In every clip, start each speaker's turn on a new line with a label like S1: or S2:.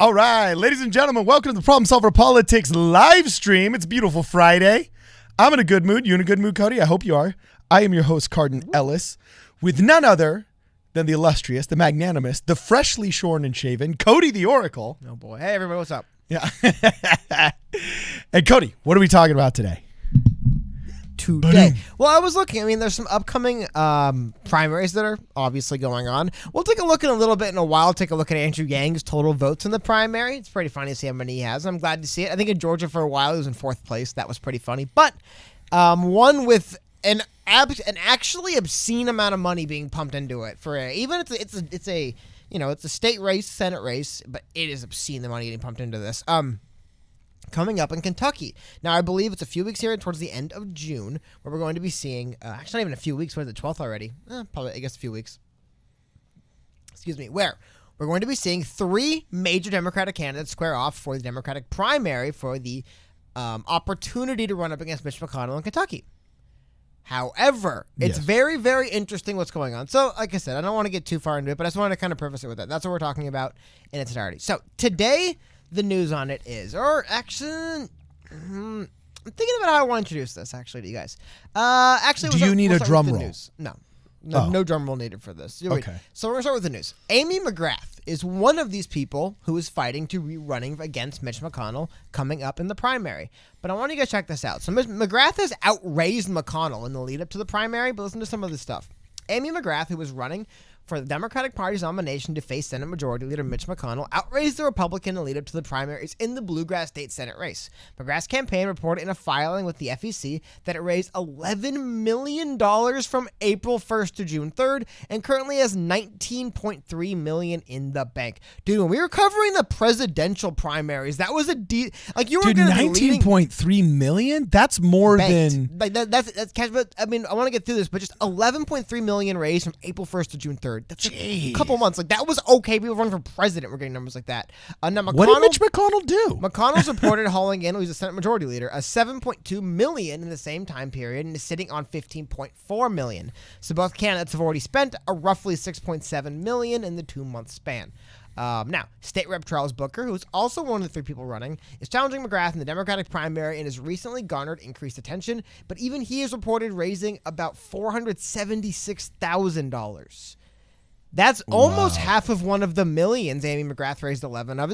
S1: All right, ladies and gentlemen, welcome to the Problem Solver Politics live stream. It's a beautiful Friday. I'm in a good mood. You in a good mood, Cody? I hope you are. I am your host, Cardin Ellis, with none other than the illustrious, the magnanimous, the freshly shorn and shaven, Cody the Oracle.
S2: Oh, boy. Hey, everybody, what's up?
S1: Yeah. And Cody, what are we talking about today?
S2: Today. Well, I was looking. I mean, there's some upcoming primaries that are obviously going on. We'll take a look in a little bit in a while. Take a look at Andrew Yang's total votes in the primary. It's pretty funny to see how many he has. I'm glad to see it. I think in Georgia for a while he was in fourth place. That was pretty funny. But one with an actually obscene amount of money being pumped into it for it's a state race, Senate race, but it is obscene the money getting pumped into this. Coming up in Kentucky. Now, I believe it's a few weeks here towards the end of June where we're going to be seeing, actually not even a few weeks, what is it, 12th already? Probably, I guess a few weeks. Excuse me, where we're going to be seeing three major Democratic candidates square off for the Democratic primary for the opportunity to run up against Mitch McConnell in Kentucky. However, it's very, very interesting what's going on. So, like I said, I don't want to get too far into it, but I just wanted to kind of preface it with that. That's what we're talking about in its entirety. So, today, the news on it is, or actually, I'm thinking about how I want to introduce this actually to you guys.
S1: Do you need a drum roll?
S2: News. No drum roll needed for this.
S1: Okay.
S2: So we're going to start with the news. Amy McGrath is one of these people who is fighting to be running against Mitch McConnell coming up in the primary. But I want you guys to check this out. So McGrath has outraised McConnell in the lead up to the primary, but listen to some of this stuff. Amy McGrath, who was running for the Democratic Party's nomination to face Senate Majority Leader Mitch McConnell, outraised the Republican in the lead-up to the primaries in the Bluegrass State Senate race. McGrath's campaign reported in a filing with the FEC that it raised $11 million from April 1st to June 3rd and currently has $19.3 million in the bank. Dude, when we were covering the presidential primaries, that was you were going to be leading
S1: $19.3 million? That's more
S2: banked.
S1: than...
S2: Like that's cash, but I mean, I want to get through this, but just $11.3 million raised from April 1st to June 3rd. That's a couple months. Like, that was okay. People running for president were getting numbers like that. Now,
S1: what did Mitch McConnell do?
S2: McConnell's reported hauling in, who's a Senate Majority Leader, a $7.2 million in the same time period and is sitting on $15.4 million. So both candidates have already spent a roughly $6.7 million in the 2-month span. Now, State Rep Charles Booker, who's also one of the three people running, is challenging McGrath in the Democratic primary and has recently garnered increased attention, but even he is reported raising about $476,000. That's almost half of one of the millions Amy McGrath raised 11 of.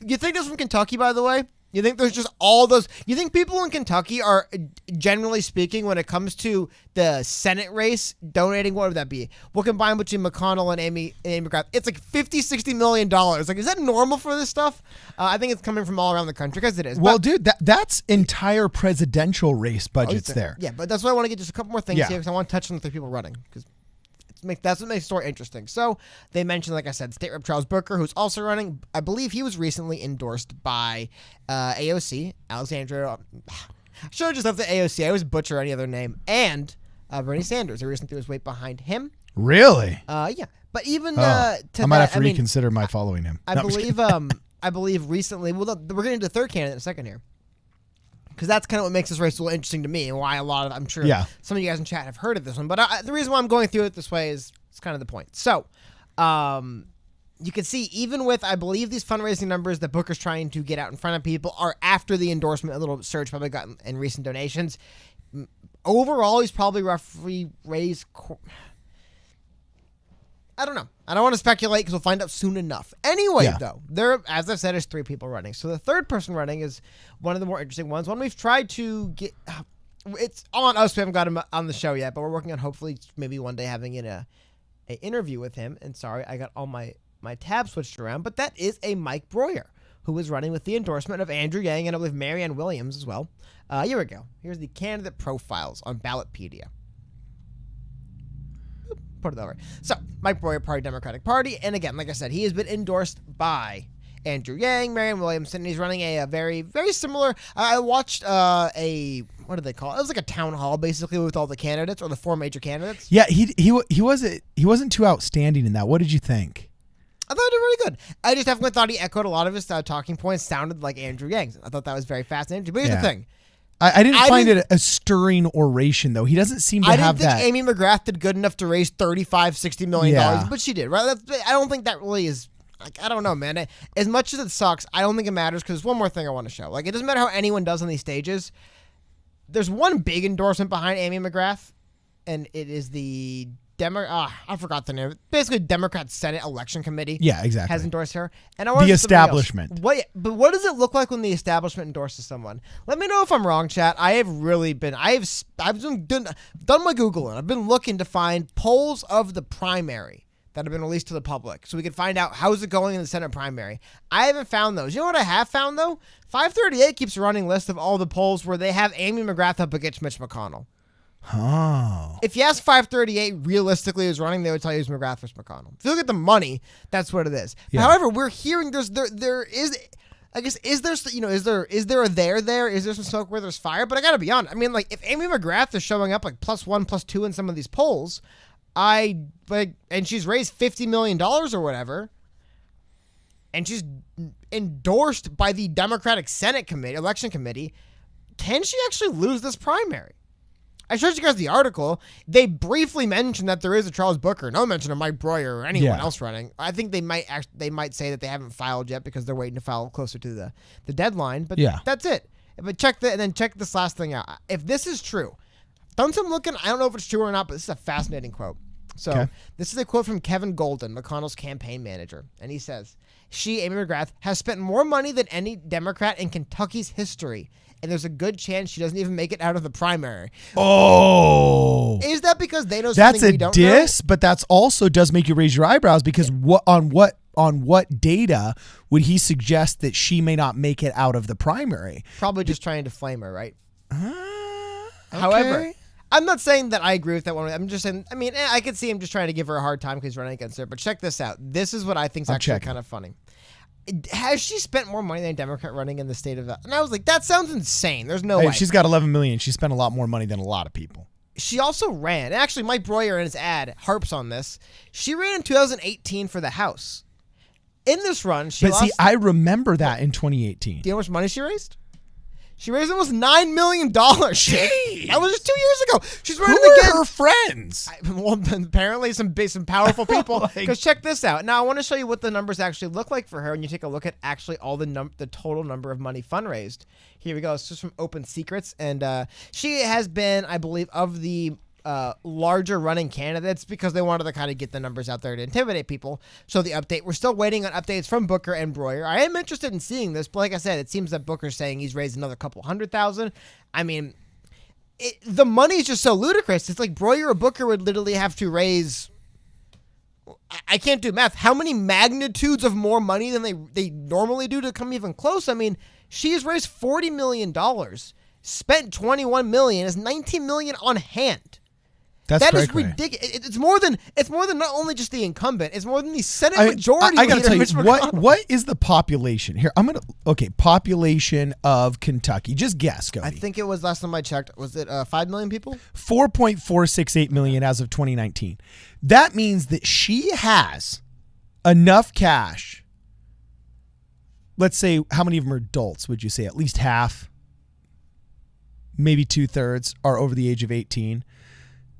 S2: You think this from Kentucky, by the way? You think there's just all those? You think people in Kentucky are, generally speaking, when it comes to the Senate race, donating, what would that be? We'll combine between McConnell and Amy McGrath. It's like $50-60 million. Like, is that normal for this stuff? I think it's coming from all around the country, because it is.
S1: Well, dude, that's entire presidential race budgets there.
S2: Yeah, but that's why I want to get just a couple more things here, because I want to touch on the three people running, because that's what makes the story interesting. So they mentioned, like I said, State Rep Charles Booker, who's also running. I believe he was recently endorsed by AOC, Alexandria. I should have just left the AOC. I always butcher any other name. And Bernie Sanders, who recently threw his weight behind him.
S1: Really?
S2: Yeah. But even
S1: I might have to reconsider my following him.
S2: I believe recently. Well, we're getting to the third candidate in a second here, because that's kind of what makes this race so interesting to me, and why I'm sure some of you guys in chat have heard of this one. But the reason why I'm going through it this way is it's kind of the point. So you can see, even with, I believe, these fundraising numbers that Booker's trying to get out in front of people are after the endorsement, a little surge probably gotten in recent donations. Overall, he's probably roughly raised... I don't know. I don't want to speculate because we'll find out soon enough. Anyway, though, there, as I've said, is three people running. So the third person running is one of the more interesting ones. One we've tried to get. It's on us. We haven't got him on the show yet, but we're working on hopefully maybe one day having an interview with him. And sorry, I got all my tabs switched around, but that is a Mike Breuer, who is running with the endorsement of Andrew Yang and I believe Marianne Williams as well. Here we go. Here's the candidate profiles on Ballotpedia. Put it over. So, Mike Breuer, Party Democratic Party, and again, like I said, he has been endorsed by Andrew Yang, Marianne Williamson, and he's running a very, very similar. I watched what do they call it? It was like a town hall, basically, with all the candidates, or the four major candidates.
S1: Yeah, he wasn't too outstanding in that. What did you think?
S2: I thought he did really good. I just definitely thought he echoed a lot of his talking points, sounded like Andrew Yang. I thought that was very fascinating. But here's the thing.
S1: I didn't find it a stirring oration, though. He doesn't seem to have that.
S2: I didn't think Amy McGrath did good enough to raise $60 million, but she did, right? I don't think that really is I don't know, man. As much as it sucks, I don't think it matters because there's one more thing I want to show. Like, it doesn't matter how anyone does on these stages. There's one big endorsement behind Amy McGrath, and it is the I forgot the name. Basically, Democrat Senate Election Committee.
S1: Yeah, exactly.
S2: Has endorsed her. And I want
S1: the establishment.
S2: But what does it look like when the establishment endorses someone? Let me know if I'm wrong, chat. I've done my Googling. I've been looking to find polls of the primary that have been released to the public so we can find out how's it going in the Senate primary. I haven't found those. You know what I have found, though? 538 keeps a running list of all the polls where they have Amy McGrath up against Mitch McConnell.
S1: Oh.
S2: If you ask 538 realistically who's running, they would tell you it's McGrath versus McConnell. If you look at the money, that's what it is.
S1: Yeah.
S2: However, we're hearing there is, I guess, is there a there? Is there some smoke where there's fire? But I gotta be honest. I mean, like, if Amy McGrath is showing up like +1, +2 in some of these polls, and she's raised $50 million or whatever, and she's endorsed by the Democratic Senate Election Committee, can she actually lose this primary? I showed you guys the article. They briefly mentioned that there is a Charles Booker. No mention of Mike Breuer or anyone else running. I think they might say that they haven't filed yet because they're waiting to file closer to the deadline. But that's it. But check this last thing out. If this is true, done some looking. I don't know if it's true or not, but this is a fascinating quote. So this is a quote from Kevin Golden, McConnell's campaign manager, and he says, "She, Amy McGrath, has spent more money than any Democrat in Kentucky's history. And there's a good chance she doesn't even make it out of the primary."
S1: Oh.
S2: Is that because they know something we don't know?
S1: That's a diss, but that's also does make you raise your eyebrows because on what data would he suggest that she may not make it out of the primary?
S2: Probably just trying to flame her, right?
S1: Okay.
S2: However, I'm not saying that I agree with that one. I'm just saying, I mean, I could see him just trying to give her a hard time because he's running against her. But check this out. This is what I think is actually kind of funny. Has she spent more money than a Democrat running in the state of... And I was like, that sounds insane. There's no way.
S1: She's got $11 million. She spent a lot more money than a lot of people.
S2: She also ran. And actually, Mike Breuer in his ad harps on this. She ran in 2018 for the House. In this run, she lost...
S1: But see, I remember that in 2018.
S2: Do you know how much money she raised? She raised almost $9 million. Jeez. That was just 2 years ago. She's running again.
S1: Who are her friends?
S2: Well, apparently some powerful people. Because check this out. Now, I want to show you what the numbers actually look like for her. And you take a look at actually all the total number of money fundraised. Here we go. It's just from Open Secrets. And she has been, I believe, of the larger running candidates because they wanted to kind of get the numbers out there to intimidate people. So the update, we're still waiting on updates from Booker and Breuer. I am interested in seeing this, but like I said, it seems that Booker's saying he's raised another couple $100,000. I mean, the money's just so ludicrous. It's like Breuer or Booker would literally have to raise, I can't do math, how many magnitudes of more money than they normally do to come even close? I mean, she has raised $40 million, spent $21 million, is $19 million on hand. That is ridiculous. It's more than not only just the incumbent. It's more than the Senate majority.
S1: I gotta tell you, what is the population here? Population of Kentucky. Just guess, Cody.
S2: I think it was last time I checked. Was it 5 million people?
S1: 4.468 million as of 2019. That means that she has enough cash. Let's say, how many of them are adults? Would you say at least half, maybe 2/3 are over the age of 18?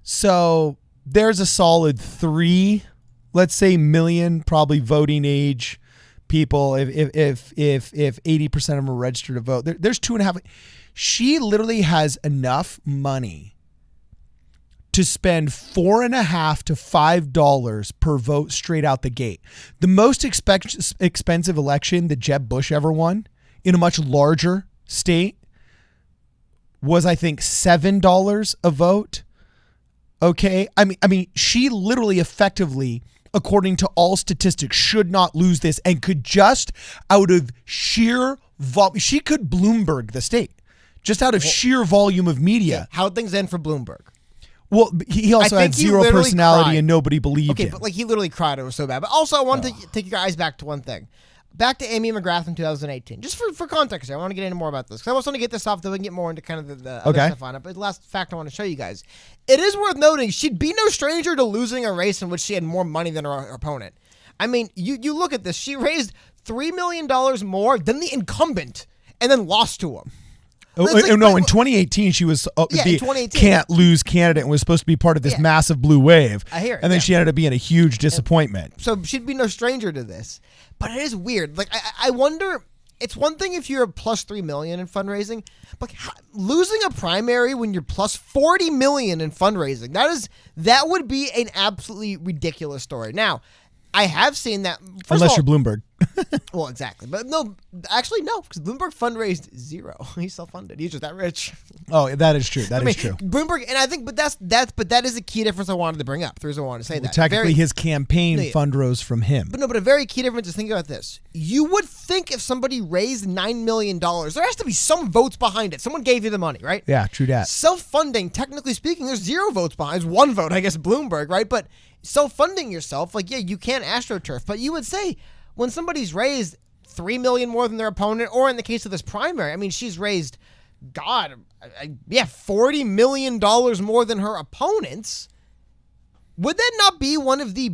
S1: So there's a solid 3, let's say, million probably voting age people. If 80% of them are registered to vote, there's 2.5. She literally has enough money to spend $4.50 to $5 per vote straight out the gate. The most expensive election that Jeb Bush ever won in a much larger state was, I think, $7 a vote. Okay, I mean, she literally effectively, according to all statistics, should not lose this and could just out of sheer volume, she could Bloomberg the state just out of sheer volume of media.
S2: How things end for Bloomberg?
S1: Well, he also had zero personality and nobody believed him.
S2: Okay, but like he literally cried. It was so bad. But also, I wanted to take your eyes back to one thing. Back to Amy McGrath in 2018. Just for context here, I want to get into more about this. Because I want to get this off, then we can get more into kind of the other stuff on it. But the last fact I want to show you guys. It is worth noting, she'd be no stranger to losing a race in which she had more money than her opponent. I mean, you look at this. She raised $3 million more than the incumbent and then lost to him.
S1: Oh,
S2: It's like,
S1: no, in 2018 she was
S2: Yeah,
S1: the
S2: in 2018.
S1: can't lose candidate and was supposed to be part of this
S2: Yeah.
S1: massive blue wave.
S2: I hear it,
S1: And then
S2: yeah.
S1: she ended up being a huge disappointment.
S2: So she'd be no stranger to this. But it is weird. Like, I wonder, it's one thing if you're plus $3 million in fundraising, but losing a primary when you're plus $40 million in fundraising, that would be an absolutely ridiculous story. Now, I have seen that.
S1: Unless you're Bloomberg.
S2: Well, exactly. But no, actually, no, because Bloomberg fundraised zero. He's self-funded. He's just that rich.
S1: Oh, that is true. That is true.
S2: Bloomberg, and I think, but that is a key difference I wanted to bring up. The reason I wanted to say that.
S1: Technically, his campaign fund rose from him.
S2: But a very key difference is think about this. You would think if somebody raised $9 million, there has to be some votes behind it. Someone gave you the money, right?
S1: Yeah, true that.
S2: Self-funding, technically speaking, there's 0 votes behind. There's 1 vote, I guess, Bloomberg, right? But self-funding yourself, like, yeah, you can AstroTurf, but you would say when somebody's raised $3 million more than their opponent, or in the case of this primary, I mean, she's raised, $40 million more than her opponents. Would that not be one of the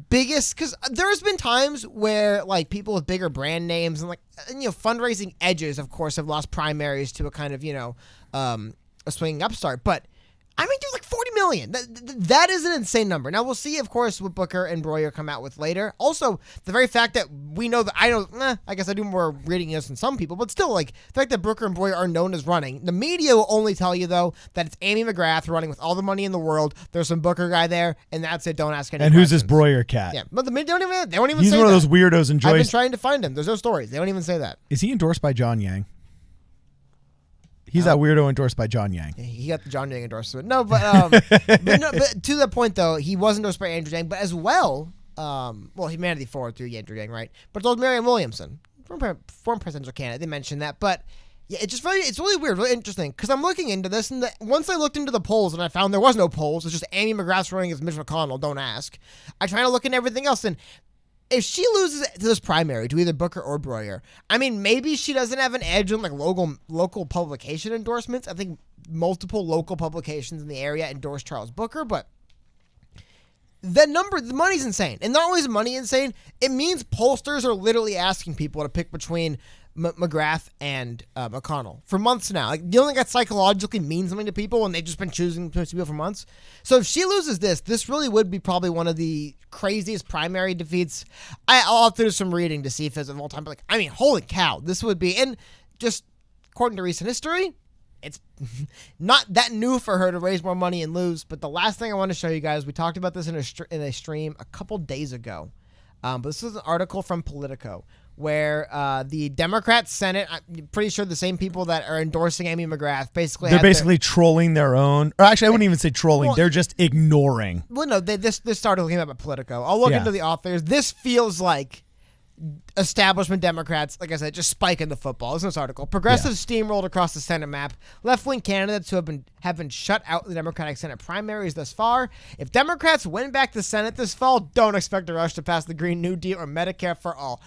S2: biggest? Because there's been times where like people with bigger brand names and fundraising edges, of course, have lost primaries to a kind of a swinging upstart, but. I mean, dude, like $40 million. That is an insane number. Now, we'll see, of course, what Booker and Breuer come out with later. Also, the very fact that we know that I guess I do more reading this than some people, but still, like, the fact that Booker and Breuer are known as running. The media will only tell you, though, that it's Amy McGrath running with all the money in the world. There's some Booker guy there, and that's it. Don't ask any
S1: And
S2: questions.
S1: who's this Breuer cat?
S2: Yeah, but the media don't even say that.
S1: He's one of those weirdos
S2: I've been
S1: enjoys.
S2: trying to find him. There's no stories. They don't even say that.
S1: Is he endorsed by John Yang? He's that weirdo endorsed by John Yang.
S2: He got the John Yang endorsement. No, but to that point though, he was endorsed by Andrew Yang, but as well, Humanity Forward through Andrew Yang, right? But it's also Marianne Williamson, former presidential candidate. They mentioned that, but yeah, it's really weird, really interesting because I'm looking into this, and once I looked into the polls and I found there was no polls, it's just Amy McGrath running against Mitch McConnell. Don't ask. I try to look into everything else and. If she loses to this primary to either Booker or Breuer, I mean, maybe she doesn't have an edge on like local publication endorsements. I think multiple local publications in the area endorse Charles Booker, but the money's insane. And not only is money insane, it means pollsters are literally asking people to pick between McGrath and McConnell for months now. Like, you don't think that psychologically means something to people when they've just been choosing people for months? So if she loses this really would be probably one of the craziest primary defeats. I'll have to do some reading to see if it's of all time. But like, I mean, holy cow, this would be. And just according to recent history, it's not that new for her to raise more money and lose. But the last thing I want to show you guys, we talked about this in a stream a couple days ago. But this is an article from Politico where the Democrat Senate, I'm pretty sure the same people that are endorsing Amy McGrath
S1: they're trolling their own. Or actually, I wouldn't even say trolling. Well, they're just ignoring.
S2: Well, no, this article came out by Politico. I'll look into the authors. This feels like establishment Democrats, like I said, just spiking the football. This is this article. Progressives steamrolled across the Senate map. Left-wing candidates who have been shut out in the Democratic Senate primaries thus far. If Democrats win back the Senate this fall, don't expect a rush to pass the Green New Deal or Medicare for all.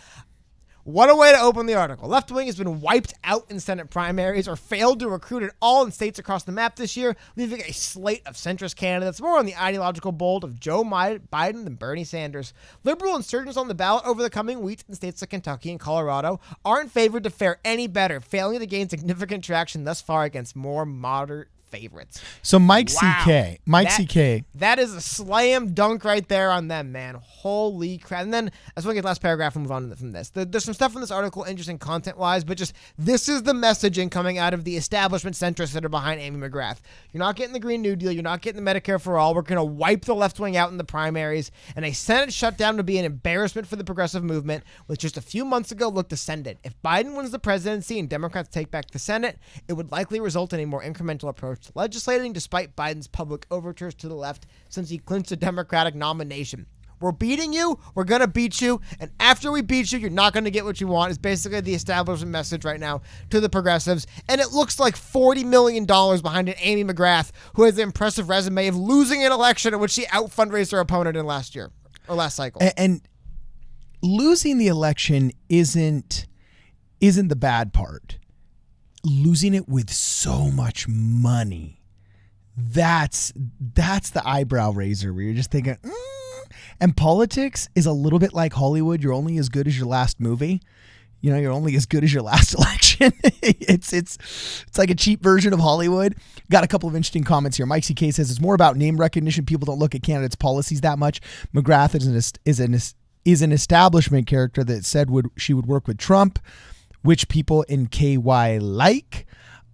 S2: What a way to open the article. Left wing has been wiped out in Senate primaries or failed to recruit at all in states across the map this year, leaving a slate of centrist candidates more on the ideological bold of Joe Biden than Bernie Sanders. Liberal insurgents on the ballot over the coming weeks in states like Kentucky and Colorado aren't favored to fare any better, failing to gain significant traction thus far against more moderate favorites.
S1: So Mike CK.
S2: That is a slam dunk right there on them, man. Holy crap. And then I just want to get the last paragraph and move on from this. There's some stuff in this article interesting content-wise, but just this is the messaging coming out of the establishment centrists that are behind Amy McGrath. You're not getting the Green New Deal. You're not getting the Medicare for all. We're going to wipe the left wing out in the primaries. And a Senate shutdown would be an embarrassment for the progressive movement, which just a few months ago looked ascendant. If Biden wins the presidency and Democrats take back the Senate, it would likely result in a more incremental approach to legislating despite Biden's public overtures to the left since he clinched a Democratic nomination. We're beating you. We're going to beat you. And after we beat you, you're not going to get what you want is basically the establishment message right now to the progressives. And it looks like $40 million behind an Amy McGrath, who has the impressive resume of losing an election in which she out-fundraised her opponent in last cycle.
S1: And losing the election isn't the bad part. Losing it with so much money, that's the eyebrow raiser where you're just thinking, And politics is a little bit like Hollywood. You're only as good as your last movie. you're only as good as your last election. It's like a cheap version of Hollywood. Got a couple of interesting comments here. Mike CK says it's more about name recognition. People don't look at candidates' policies that much. McGrath is an establishment character that said she would work with Trump, which people in KY like.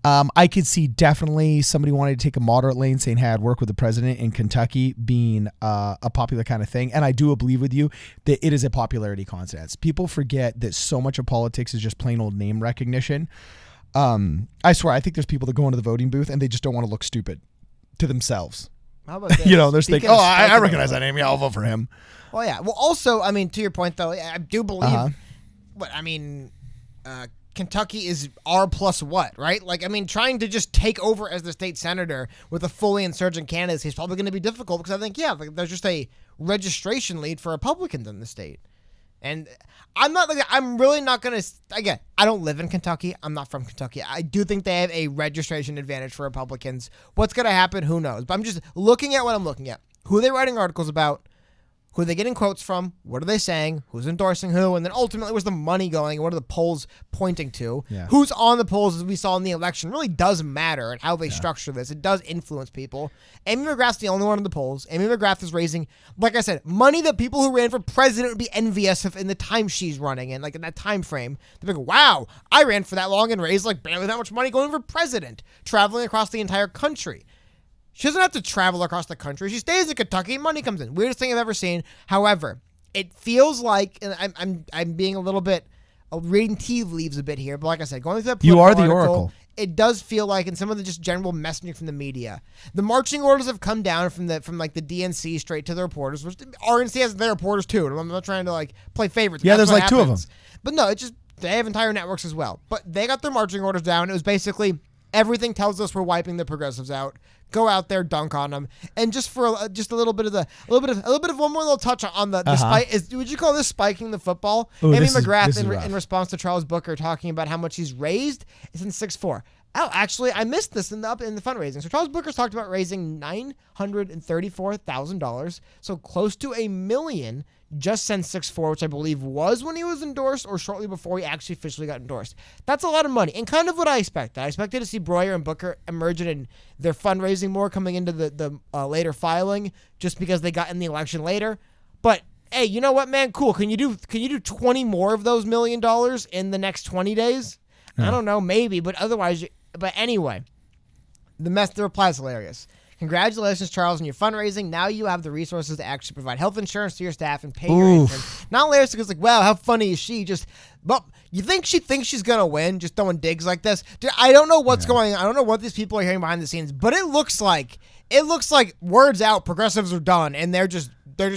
S1: I could see definitely somebody wanting to take a moderate lane saying, hey, I'd work with the president in Kentucky being a popular kind of thing. And I do believe with you that it is a popularity contest. People forget that so much of politics is just plain old name recognition. I swear, I think there's people that go into the voting booth and they just don't want to look stupid to themselves.
S2: How about this?
S1: They're thinking, I recognize that name. Yeah, I'll vote for him.
S2: Well, yeah. Well, also, I mean, to your point, though, I do believe, Kentucky is R plus what, right? Like, I mean, trying to just take over as the state senator with a fully insurgent candidacy is probably going to be difficult because I think, there's just a registration lead for Republicans in the state. And I'm really not going to, again, I don't live in Kentucky. I'm not from Kentucky. I do think they have a registration advantage for Republicans. What's going to happen? Who knows? But I'm just looking at what I'm looking at. Who are they writing articles about? Who are they getting quotes from? What are they saying? Who's endorsing who? And then ultimately, where's the money going? What are the polls pointing to?
S1: Yeah.
S2: Who's on the polls, as we saw in the election, really does matter and how they structure this. It does influence people. Amy McGrath's the only one in the polls. Amy McGrath is raising, like I said, money that people who ran for president would be envious of in the time she's running in, like in that time frame. They're like, wow, I ran for that long and raised like barely that much money going for president, traveling across the entire country. She doesn't have to travel across the country. She stays in Kentucky. Money comes in. Weirdest thing I've ever seen. However, it feels like, and I'm being a little bit reading tea leaves a bit here, but like I said, going through that
S1: you are the
S2: article,
S1: oracle.
S2: It does feel like, in some of the just general messaging from the media, the marching orders have come down from like the DNC straight to the reporters, which RNC has their reporters too. And I'm not trying to like play favorites.
S1: Yeah, there's like two of them.
S2: But no, it's just they have entire networks as well. But they got their marching orders down. It was basically everything tells us we're wiping the progressives out. Go out there, dunk on them, and just for just a little bit of one more little touch on the spike. Would you call this spiking the football?
S1: Ooh,
S2: Amy McGrath in response to Charles Booker talking about how much he's raised is in 6'4". Oh, actually, I missed this in the fundraising. So Charles Booker's talked about raising $934,000, so close to $1 million just since 6'4", which I believe was when he was endorsed or shortly before he actually officially got endorsed. That's a lot of money and kind of what I expected. I expected to see Breuer and Booker emerging in their fundraising more coming into the later filing just because they got in the election later. But hey, you know what, man? Cool. Can you do 20 more of those $1 million in the next 20 days? Yeah. I don't know, maybe, but otherwise. But anyway, the reply is hilarious. Congratulations, Charles, on your fundraising. Now you have the resources to actually provide health insurance to your staff and pay your intern. Not hilarious because, like, wow, how funny is she? Well, you think she thinks she's going to win just throwing digs like this? Dude, I don't know what's going on. I don't know what these people are hearing behind the scenes, but it looks like words out, progressives are done, and they're just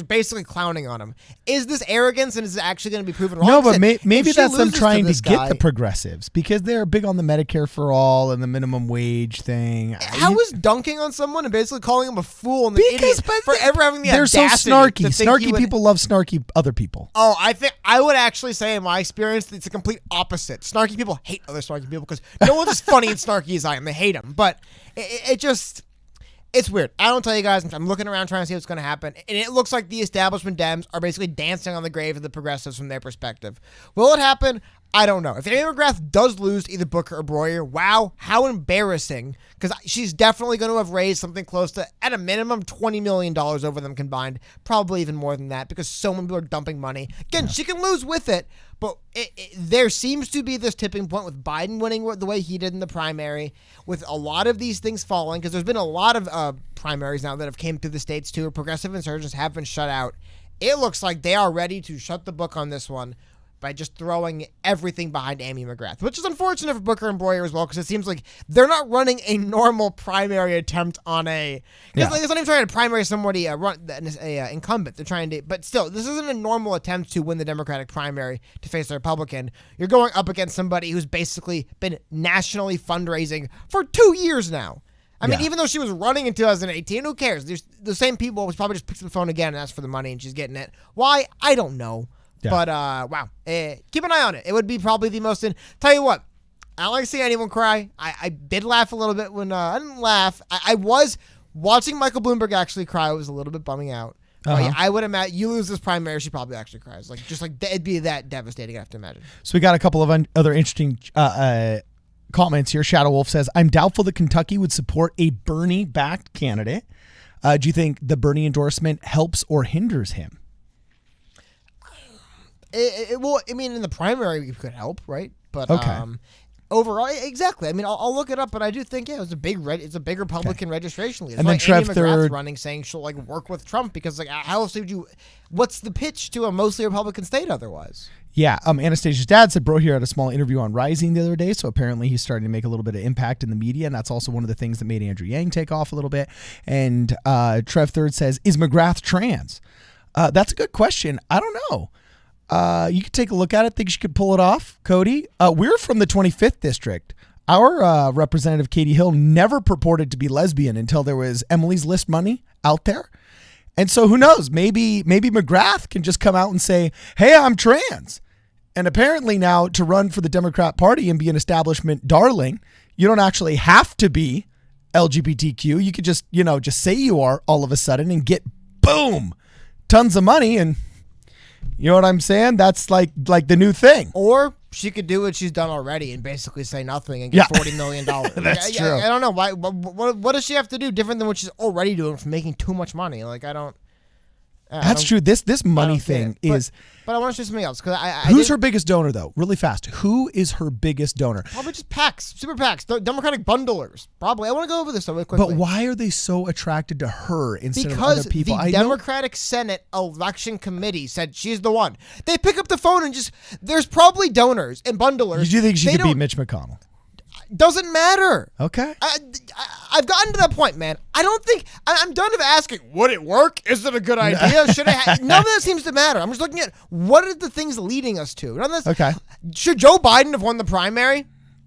S2: basically clowning on him. Is this arrogance, and is it actually going to be proven wrong?
S1: No, but maybe that's them trying to get the progressives because they're big on the Medicare for all and the minimum wage thing.
S2: How is dunking on someone and basically calling him a fool and an idiot for ever having the
S1: audacity? They're so snarky. Snarky people love snarky other people.
S2: Oh, I think I would actually say in my experience it's a complete opposite. Snarky people hate other snarky people because no one's as funny and snarky as I am. They hate them, but it just. It's weird. I don't tell you guys. I'm looking around trying to see what's going to happen. And it looks like the establishment Dems are basically dancing on the grave of the progressives from their perspective. Will it happen? I don't know. If Amy McGrath does lose to either Booker or Breuer, wow, how embarrassing. Because she's definitely going to have raised something close to, at a minimum, $20 million over them combined. Probably even more than that because so many people are dumping money. Again, she can lose with it, but there seems to be this tipping point with Biden winning the way he did in the primary, with a lot of these things falling, because there's been a lot of primaries now that have came through the states too, where progressive insurgents have been shut out. It looks like they are ready to shut the book on this one by just throwing everything behind Amy McGrath, which is unfortunate for Booker and Breuer as well, because it seems like they're not running a normal primary attempt on a. Because it's not even trying to primary somebody incumbent. They're trying to, but still, this isn't a normal attempt to win the Democratic primary to face a Republican. You're going up against somebody who's basically been nationally fundraising for 2 years now. I mean, even though she was running in 2018, who cares? There's the same people who probably just picks up the phone again and asks for the money, and she's getting it. Why? I don't know. Yeah. But, wow. Keep an eye on it. It would be probably the most... Tell you what, I don't like to see anyone cry. I did laugh a little bit when... I didn't laugh. I was watching Michael Bloomberg actually cry. I was a little bit bumming out. Like, I would imagine you lose this primary, she probably actually cries. Like just like it'd be that devastating. I have to imagine.
S1: So we got a couple of other interesting comments here. Shadow Wolf says, "I'm doubtful that Kentucky would support a Bernie-backed candidate. Do you think the Bernie endorsement helps or hinders him?"
S2: Well, I mean, in the primary, it could help, right? But
S1: okay.
S2: Overall, exactly. I mean, I'll look it up, but I do think it's a big Republican registration lead.
S1: And then Trev
S2: Amy McGrath's
S1: Third
S2: running, saying she'll like work with Trump because like how else would you? What's the pitch to a mostly Republican state otherwise?
S1: Yeah, Anastasia's dad said Bro here had a small interview on Rising the other day, so apparently he's starting to make a little bit of impact in the media, and that's also one of the things that made Andrew Yang take off a little bit. And Trev Third says, "Is McGrath trans?" That's a good question. I don't know. You could take a look at it. Think you could pull it off, Cody? We're from the 25th district. Our representative Katie Hill never purported to be lesbian until there was Emily's List money out there. And so who knows? Maybe McGrath can just come out and say, "Hey, I'm trans." And apparently now to run for the Democrat Party and be an establishment darling, you don't actually have to be LGBTQ. You could just say you are all of a sudden and get boom, tons of money. And you know what I'm saying? That's like the new thing.
S2: Or she could do what she's done already and basically say nothing and get $40 million.
S1: That's true.
S2: I don't know why. What does she have to do different than what she's already doing for making too much money? Like I don't.
S1: That's true. This money thing is.
S2: But I want to say something else because
S1: who's her biggest donor though? Really fast. Who is her biggest donor?
S2: Probably just PACs, super PACs, Democratic bundlers. Probably. I want to go over this really quickly.
S1: But why are they so attracted to her instead of
S2: because
S1: other people?
S2: The Democratic Senate Election Committee said she's the one. They pick up the phone and there's probably donors and bundlers.
S1: Did you think she could beat Mitch McConnell?
S2: Doesn't matter.
S1: Okay.
S2: I've gotten to that point, man. I don't think I'm done of asking, would it work? Is it a good idea? Should it? None of that seems to matter. I'm just looking at what are the things leading us to. None of this,
S1: okay.
S2: Should Joe Biden have won the primary?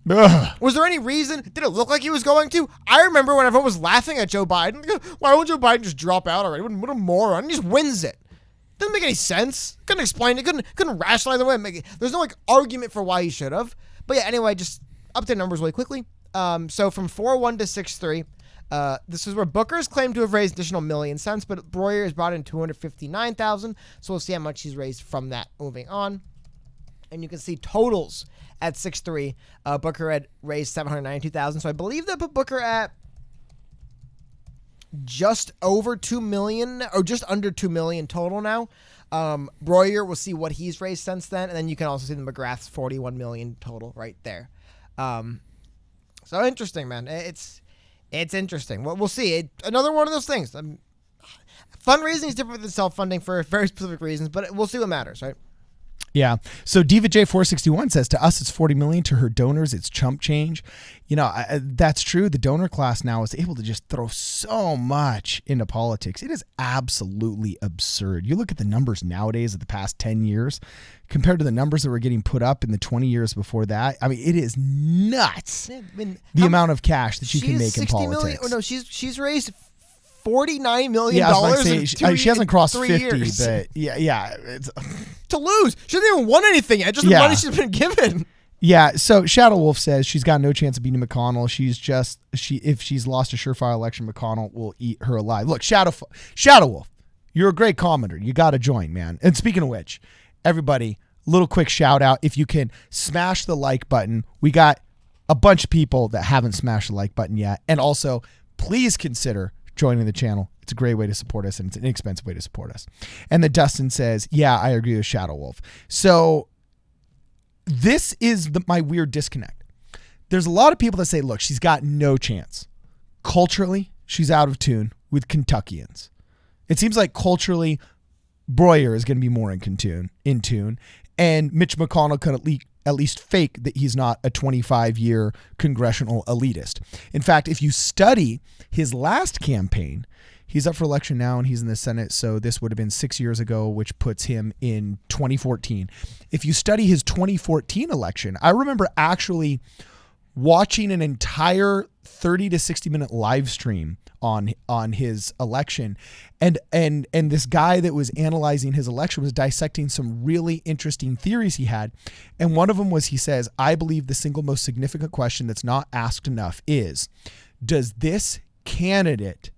S1: Ugh.
S2: Was there any reason? Did it look like he was going to? I remember when everyone was laughing at Joe Biden. Why won't Joe Biden just drop out already? What a moron. He just wins it. Doesn't make any sense. Couldn't explain it. Couldn't rationalize the way. There's no argument for why he should have. But yeah, anyway, just update numbers really quickly. So from 4-1 to 6-3, this is where Booker's claimed to have raised additional $1 million, but Breuer has brought in $259,000. So we'll see how much he's raised from that moving on. And you can see totals at 6-3. Booker had raised $792,000. So I believe that put Booker at just over $2 million or just under $2 million total now. Breuer, we'll see what he's raised since then. And then you can also see the McGrath's $41 million total right there. So interesting, man. It's interesting. We'll see. Another one of those things. Fundraising is different than self-funding for very specific reasons, but we'll see what matters, right?
S1: Yeah. So Diva J461 says, to us, it's 40 million. To her donors, it's chump change. That's true. The donor class now is able to just throw so much into politics. It is absolutely absurd. You look at the numbers nowadays of the past 10 years compared to the numbers that were getting put up in the 20 years before that. I mean, it is nuts. The amount of cash that she can make in politics.
S2: No, she's raised $49 million.
S1: Yeah, she hasn't crossed 50,
S2: years.
S1: but yeah, it's
S2: to lose. She hasn't even won anything yet. Just the money she's been given.
S1: Yeah. So Shadow Wolf says she's got no chance of beating McConnell. If she's lost a surefire election, McConnell will eat her alive. Look, Shadow Wolf, you're a great commenter. You got to join, man. And speaking of which, everybody, little quick shout out. If you can smash the like button, we got a bunch of people that haven't smashed the like button yet. And also, please consider joining the channel. It's a great way to support us, and it's an inexpensive way to support us. And then Dustin says, yeah, I agree with Shadow Wolf. So this is my weird disconnect. There's a lot of people that say, look, she's got no chance. Culturally, she's out of tune with Kentuckians. It seems like culturally, Breuer is going to be more in tune, and Mitch McConnell can at least fake that he's not a 25-year congressional elitist. In fact, if you study his last campaign, he's up for election now and he's in the Senate, so this would have been 6 years ago, which puts him in 2014. If you study his 2014 election, I remember actually watching an entire 30 to 60 minute live stream on his election, and this guy that was analyzing his election was dissecting some really interesting theories he had. And one of them was, he says, I believe the single most significant question that's not asked enough is, does this candidate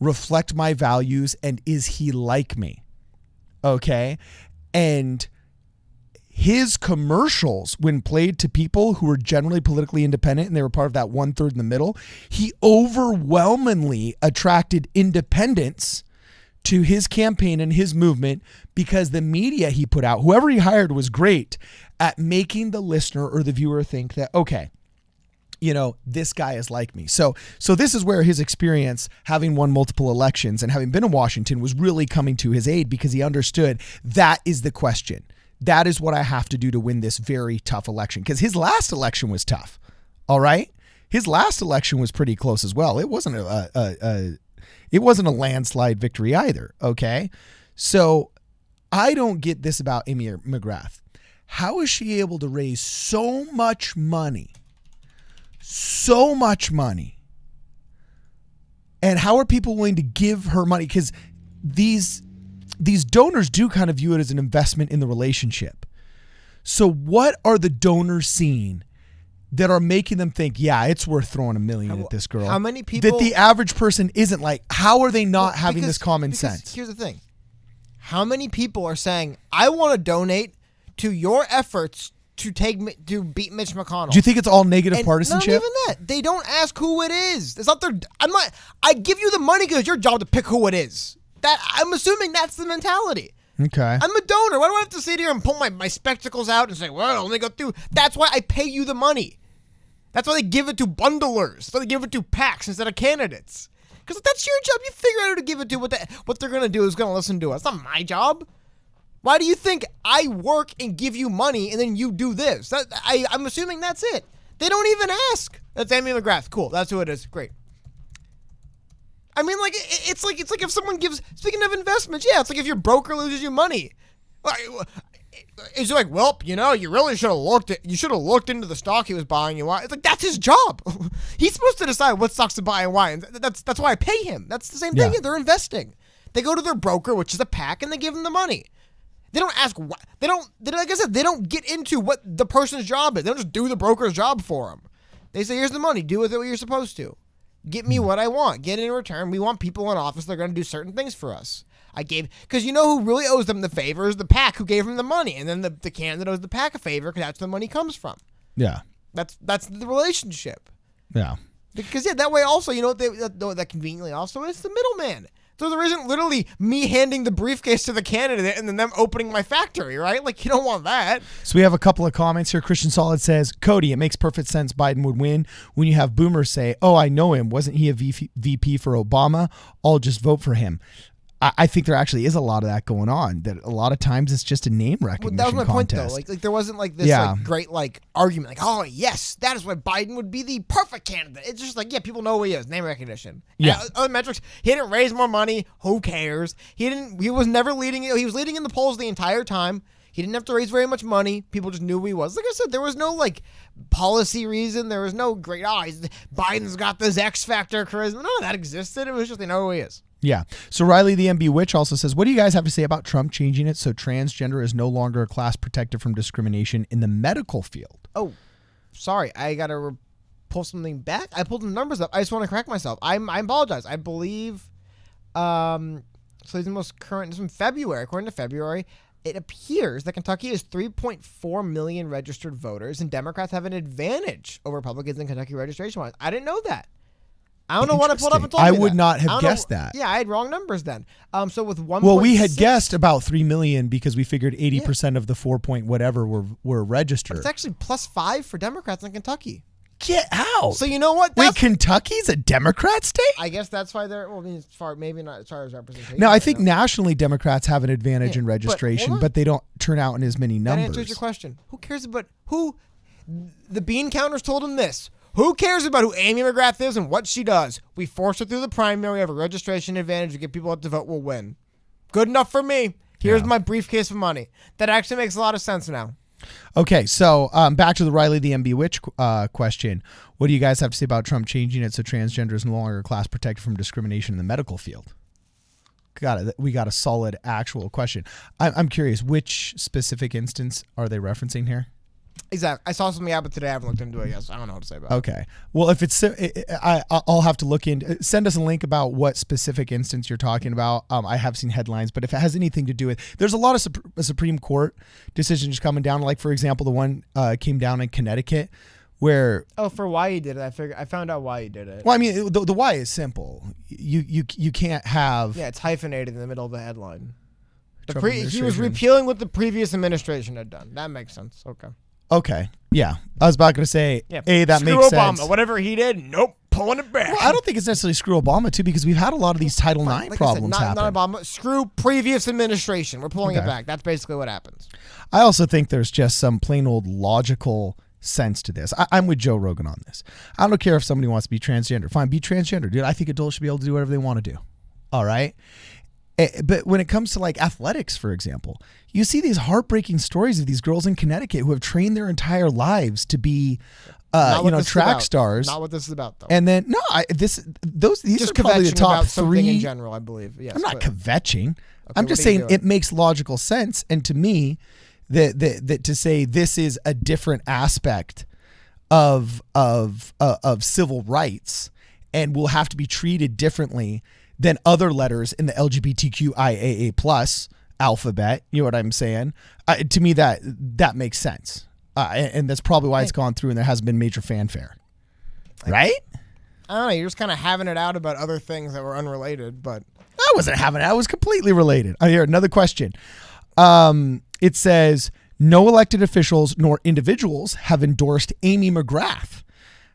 S1: reflect my values, and is he like me? Okay. And his commercials, when played to people who were generally politically independent and they were part of that 1/3 in the middle, he overwhelmingly attracted independents to his campaign and his movement because the media he put out, whoever he hired, was great at making the listener or the viewer think that, okay, this guy is like me. So this is where his experience, having won multiple elections and having been in Washington, was really coming to his aid, because he understood that is the question. That is what I have to do to win this very tough election. Because his last election was tough. All right. His last election was pretty close as well. It wasn't a landslide victory either. Okay. So I don't get this about Amy McGrath. How is she able to raise so much money? And how are people willing to give her money? Because these donors do kind of view it as an investment in the relationship. So what are the donors seeing that are making them think, yeah, it's worth throwing $1 million at this girl?
S2: How many people
S1: that the average person isn't like? How are they not having this common sense?
S2: Here's the thing. How many people are saying, I want to donate to your efforts to beat Mitch McConnell?
S1: Do you think it's all negative partisanship?
S2: Not even that. They don't ask who it is. It's not their. I give you the money because it's your job to pick who it is. I'm assuming that's the mentality.
S1: Okay.
S2: I'm a donor. Why do I have to sit here and pull my spectacles out and say, well, let me go through? That's why I pay you the money. That's why they give it to bundlers. That's why they give it to PACs instead of candidates. Because that's your job. You figure out who to give it to. What they're going to do is going to listen to us. It's not my job. Why do you think I work and give you money and then you do this? I'm assuming that's it. They don't even ask. That's Amy McGrath. Cool. That's who it is. Great. I mean, like, it's like if someone gives, speaking of investments, yeah, it's like if your broker loses you money. It's like, well, you really should have looked into the stock he was buying and why. It's like, that's his job. He's supposed to decide what stocks to buy and why. And that's why I pay him. That's the same thing.
S1: Yeah.
S2: They're investing. They go to their broker, which is a PAC, and they give them the money. They don't ask why. Like I said, they don't get into what the person's job is. They don't just do the broker's job for them. They say, here's the money. Do with it what you're supposed to. Get me what I want. Get it in return. We want people in office that are going to do certain things for us. Because you know who really owes them the favor is the PAC who gave them the money. And then the candidate owes the PAC a favor because that's where the money comes from.
S1: Yeah.
S2: That's the relationship.
S1: Yeah.
S2: Because, that way also, what that conveniently also is? The middleman. So there isn't literally me handing the briefcase to the candidate and then them opening my factory, right? Like, you don't want that.
S1: So we have a couple of comments here. Christian Solid says, Cody, it makes perfect sense Biden would win when you have boomers say, oh, I know him. Wasn't he a VP for Obama? I'll just vote for him. I think there actually is a lot of that going on. That a lot of times it's just a name recognition
S2: that was my
S1: contest.
S2: point, though. Like there wasn't like this great argument. Like, oh yes, that is why Biden would be the perfect candidate. It's just like, yeah, people know who he is. Name recognition.
S1: Yeah.
S2: Other metrics. He didn't raise more money. Who cares? He was never leading. He was leading in the polls the entire time. He didn't have to raise very much money. People just knew who he was. Like I said, there was no policy reason. There was no great. Biden's got this X factor charisma. None of that existed. It was just they know who he is.
S1: Yeah. So Riley the MB Witch also says, what do you guys have to say about Trump changing it so transgender is no longer a class protected from discrimination in the medical field?
S2: Oh, sorry. I got to pull something back. I pulled the numbers up. I just want to correct myself. I apologize. I believe, so these are the most current, this is from February. According to February, it appears that Kentucky has 3.4 million registered voters and Democrats have an advantage over Republicans in Kentucky registration-wise. I didn't know that. I don't know what I pulled up and told me
S1: I would not have guessed that.
S2: Yeah, I had wrong numbers then. So with 1.
S1: Well, we had guessed about 3 million because we figured 80% of the 4 point whatever were registered.
S2: But it's actually +5 for Democrats in Kentucky.
S1: Get out.
S2: So you know what?
S1: Wait, Kentucky's a Democrat state?
S2: I guess that's why they're, well, I mean, maybe not as far as representation.
S1: No, I think nationally Democrats have an advantage in registration, but they don't turn out in as many numbers.
S2: That answers your question. Who cares about who? The bean counters told him this. Who cares about who Amy McGrath is and what she does? We force her through the primary. We have a registration advantage. We get people out to vote. We'll win. Good enough for me. Here's my briefcase of money. That actually makes a lot of sense now.
S1: Okay, so back to the Riley the MB Witch question. What do you guys have to say about Trump changing it so transgender is no longer a class protected from discrimination in the medical field? We got a solid actual question. I'm curious, which specific instance are they referencing here?
S2: Exactly. I saw something happen today. I haven't looked into it yet, so I don't know what to say about it.
S1: Okay. Well, if it's, I'll have to look in. Send us a link about what specific instance you're talking about. I have seen headlines, but if it has anything to do with, there's a lot of Supreme Court decisions coming down. Like for example, the one came down in Connecticut, where.
S2: Oh, for why he did it, I found out why he did it.
S1: Well, I mean, the why is simple. You can't have.
S2: Yeah, it's hyphenated in the middle of the headline.
S1: Trump
S2: He was repealing what the previous administration had done. That makes sense. Okay.
S1: Okay. Yeah. I was about to say,
S2: Yeah.
S1: that
S2: Screw
S1: makes
S2: Obama.
S1: sense.
S2: Whatever he did, nope, pulling it back.
S1: Well, I don't think it's necessarily screw Obama too, because we've had a lot of these Title IX
S2: Like
S1: problems
S2: I said,
S1: happen.
S2: not Obama. Screw previous administration. We're pulling
S1: Okay.
S2: it back. That's basically what happens.
S1: I also think there's just some plain old logical sense to this. I'm with Joe Rogan on this. I don't care if somebody wants to be transgender. Fine, be transgender, dude. I think adults should be able to do whatever they want to do. All right. But when it comes to like athletics, for example, you see these heartbreaking stories of these girls in Connecticut who have trained their entire lives to be,
S2: Not what this is
S1: track
S2: about.
S1: stars.
S2: Not what this is about, though.
S1: And then these
S2: just
S1: are probably the
S2: kvetching
S1: top
S2: about something in
S1: three.
S2: general, I believe. Yes,
S1: I'm not
S2: but-
S1: kvetching. I'm
S2: what
S1: just
S2: are you
S1: saying
S2: doing?
S1: it makes logical sense. And to me, that to say this is a different aspect of civil rights and will have to be treated differently than other letters in the LGBTQIAA plus alphabet. You know what I'm saying? To me, that makes sense. And that's probably why it's gone through and there hasn't been major fanfare. Right?
S2: I don't know. You're just kind of having it out about other things that were unrelated, but
S1: I wasn't having it. I was completely related. Here, another question. It says, no elected officials nor individuals have endorsed Amy McGrath.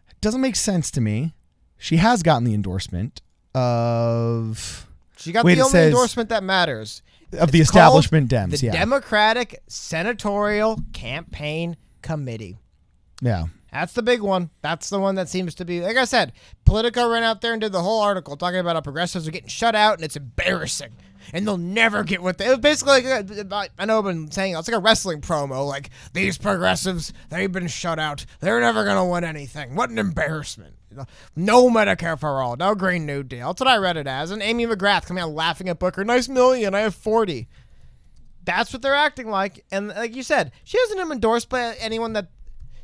S1: It doesn't make sense to me. She has gotten the endorsement of...
S2: she got
S1: Wait,
S2: the
S1: it
S2: only
S1: says-
S2: endorsement that matters.
S1: Of the
S2: It's
S1: establishment
S2: called
S1: Dems,
S2: the
S1: yeah.
S2: Democratic Senatorial Campaign Committee.
S1: Yeah.
S2: That's the big one. That's the one that seems to be, like I said, Politico ran out there and did the whole article talking about how progressives are getting shut out and it's embarrassing. And they'll never get what they... It was basically like, I know I've been saying, it's like a wrestling promo, like, these progressives, they've been shut out. They're never going to win anything. What an embarrassment. No Medicare for all. No Green New Deal. That's what I read it as. And Amy McGrath coming out laughing at Booker. Nice million. I have 40. That's what they're acting like. And like you said, she hasn't been endorsed by anyone that...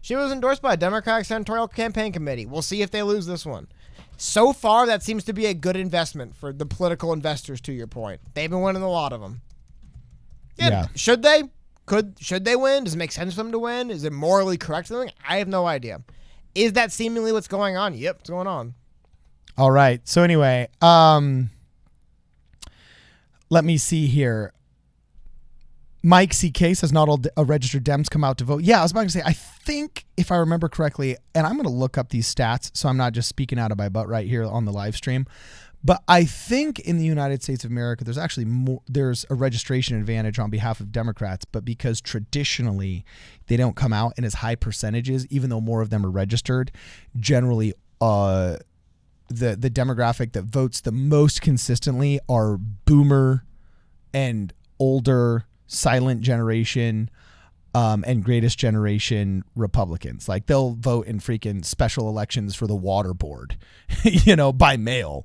S2: She was endorsed by a Democratic Senatorial Campaign Committee. We'll see if they lose this one. So far, that seems to be a good investment for the political investors, to your point. They've been winning a lot of them.
S1: Yeah.
S2: Should they? Should they win? Does it make sense for them to win? Is it morally correct for them? I have no idea. Is that seemingly what's going on? Yep, it's going on.
S1: All right. So anyway, let me see here. Mike C.K. says not all registered Dems come out to vote. Yeah, I was about to say, I think if I remember correctly, and I'm going to look up these stats, so I'm not just speaking out of my butt right here on the live stream, but I think in the United States of America, there's actually there's a registration advantage on behalf of Democrats, but because traditionally they don't come out in as high percentages, even though more of them are registered, generally the demographic that votes the most consistently are boomer and older silent generation and greatest generation Republicans. Like they'll vote in freaking special elections for the water board, by mail,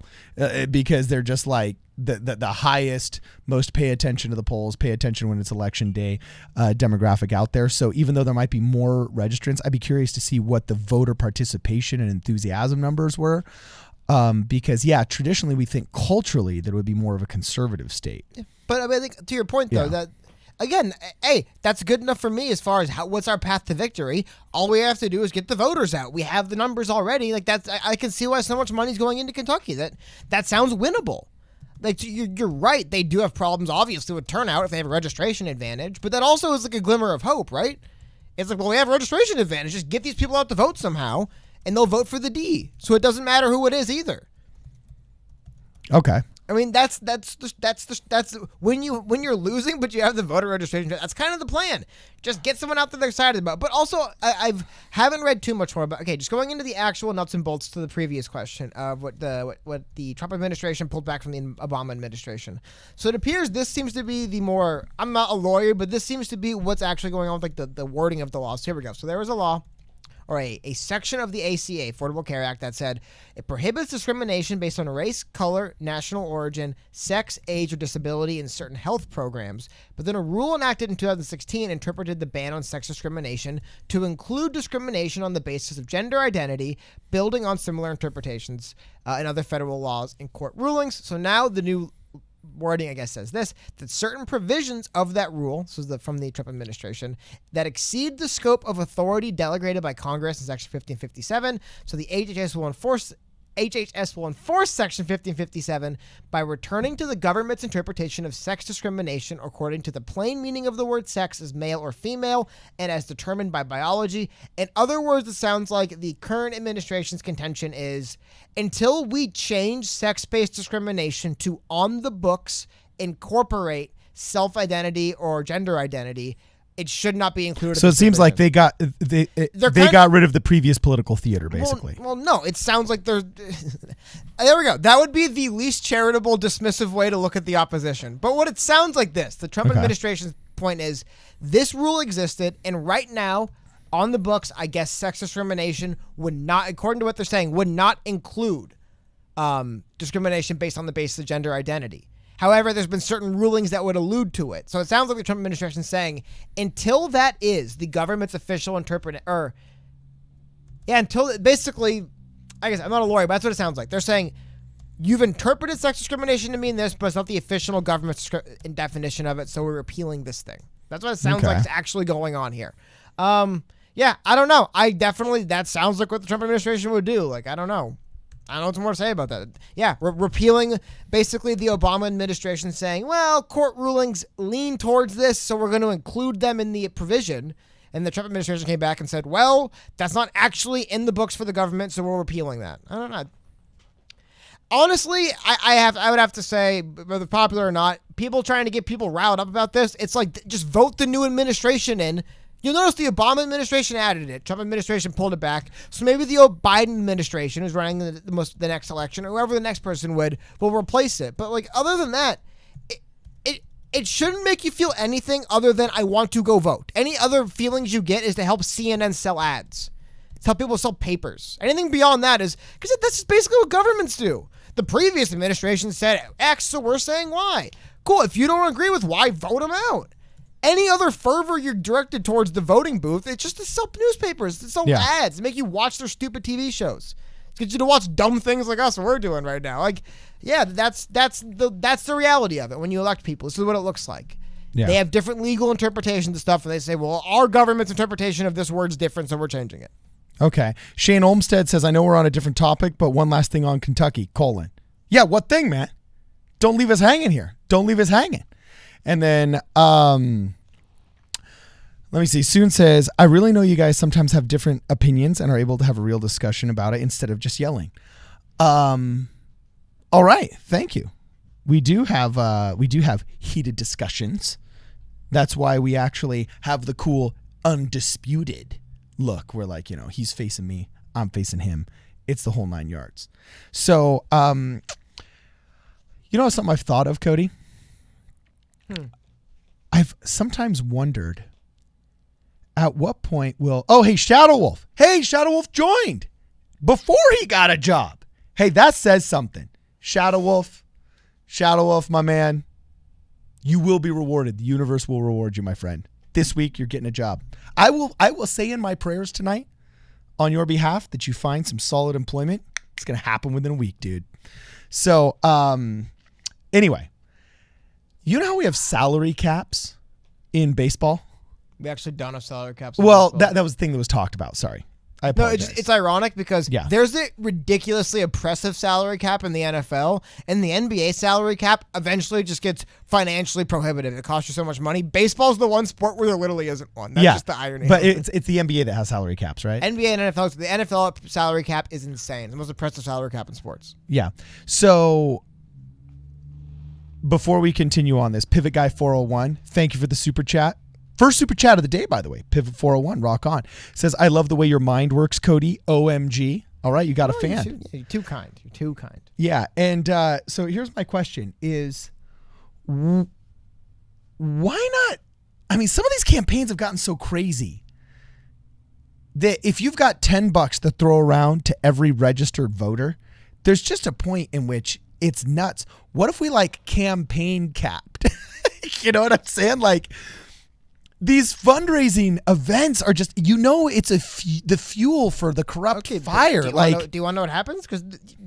S1: because they're just like the highest, most pay attention to the polls, pay attention when it's election day demographic out there. So even though there might be more registrants, I'd be curious to see what the voter participation and enthusiasm numbers were. Because traditionally we think culturally that it would be more of a conservative state.
S2: But I think to your point though, that again, hey, that's good enough for me as far as what's our path to victory. All we have to do is get the voters out. We have the numbers already. Like that's, I can see why so much money's going into Kentucky. That sounds winnable. Like you're right. They do have problems, obviously, with turnout if they have a registration advantage. But that also is like a glimmer of hope, right? It's like, well, we have a registration advantage. Just get these people out to vote somehow, and they'll vote for the D. So it doesn't matter who it is either.
S1: Okay.
S2: I mean, that's when you're losing, but you have the voter registration. That's kind of the plan. Just get someone out that they're excited about. But also, I haven't read too much more about. Okay, just going into the actual nuts and bolts to the previous question of what the Trump administration pulled back from the Obama administration. So it appears this seems to be the more. I'm not a lawyer, but this seems to be what's actually going on with like the wording of the law. So here we go. So there was a law or a section of the ACA, Affordable Care Act, that said it prohibits discrimination based on race, color, national origin, sex, age, or disability in certain health programs. But then a rule enacted in 2016 interpreted the ban on sex discrimination to include discrimination on the basis of gender identity, building on similar interpretations in other federal laws and court rulings. So now the new wording, I guess, says this, that certain provisions of that rule, this is from the Trump administration, that exceed the scope of authority delegated by Congress in Section 1557. So the HHS will enforce Section 1557 by returning to the government's interpretation of sex discrimination according to the plain meaning of the word sex as male or female and as determined by biology. In other words, it sounds like the current administration's contention is until we change sex-based discrimination to on the books incorporate self-identity or gender identity, it should not be included.
S1: So it seems like they got rid of the previous political theater, basically.
S2: Well, no, it sounds like they're. There we go. That would be the least charitable, dismissive way to look at the opposition. But what it sounds like the Trump administration's point is this rule existed, and right now on the books, I guess sex discrimination would not, according to what they're saying, would not include discrimination based on the basis of gender identity. However, there's been certain rulings that would allude to it. So it sounds like the Trump administration is saying until that is the government's official until basically, I guess I'm not a lawyer, but that's what it sounds like. They're saying you've interpreted sex discrimination to mean this, but it's not the official government's definition of it, so we're repealing this thing. That's what it sounds like is actually going on here. Yeah, I don't know. That sounds like what the Trump administration would do. Like, I don't know. I don't know what more to say about that. Yeah, repealing basically the Obama administration saying, well, court rulings lean towards this, so we're going to include them in the provision. And the Trump administration came back and said, well, that's not actually in the books for the government, so we're repealing that. I don't know. Honestly, I would have to say, whether popular or not, people trying to get people riled up about this, it's like just vote the new administration in. You'll notice the Obama administration added it. Trump administration pulled it back. So maybe the Biden administration, who's running the next election, or whoever the next person will replace it. But like other than that, it shouldn't make you feel anything other than I want to go vote. Any other feelings you get is to help CNN sell ads. It's how people sell papers. Anything beyond that is because that's just basically what governments do. The previous administration said X, so we're saying Y. Cool. If you don't agree with Y, vote them out. Any other fervor you're directed towards the voting booth, it's just to sell newspapers, to sell ads, to make you watch their stupid TV shows. It's get you to watch dumb things like us, what we're doing right now. Like, yeah, that's the reality of it when you elect people. This is what it looks like. Yeah. They have different legal interpretations of stuff, and they say, well, our government's interpretation of this word's different, so we're changing it.
S1: Okay. Shane Olmstead says, I know we're on a different topic, but one last thing on Kentucky, : Yeah, what thing, man? Don't leave us hanging here. Don't leave us hanging. And then, let me see. Soon says, I really know you guys sometimes have different opinions and are able to have a real discussion about it instead of just yelling. All right. Thank you. We do have heated discussions. That's why we actually have the cool undisputed look. We're like, he's facing me, I'm facing him. It's the whole 9 yards. So, something I've thought of, Cody? I've sometimes wondered at what point hey, Shadow Wolf. Hey, Shadow Wolf joined before he got a job. Hey, that says something. Shadow Wolf, my man, you will be rewarded. The universe will reward you, my friend. This week, you're getting a job. I will say in my prayers tonight on your behalf that you find some solid employment. It's going to happen within a week, dude. So, anyway. You know how we have salary caps in baseball?
S2: We actually don't have salary caps.
S1: Well, that was the thing that was talked about. Sorry. I apologize.
S2: No, it's ironic because there's a ridiculously oppressive salary cap in the NFL, and the NBA salary cap eventually just gets financially prohibitive. It costs you so much money. Baseball's the one sport where there literally isn't one. That's just the irony.
S1: But it's the NBA that has salary caps, right?
S2: NBA and NFL. The NFL salary cap is insane. It's the most oppressive salary cap in sports.
S1: Yeah. So before we continue on this, Pivot Guy 401, thank you for the super chat. First super chat of the day, by the way. Pivot 401, rock on. Says, I love the way your mind works, Cody. OMG. All right, you got a fan.
S2: You're too kind. You're too kind.
S1: Yeah, and so here's my question is, why not? I mean, some of these campaigns have gotten so crazy that if you've got $10 to throw around to every registered voter, there's just a point in which it's nuts. What if we like campaign capped? You know what I'm saying? Like these fundraising events are just, it's the fuel for the corrupt fire.
S2: Do you want to know what happens? Because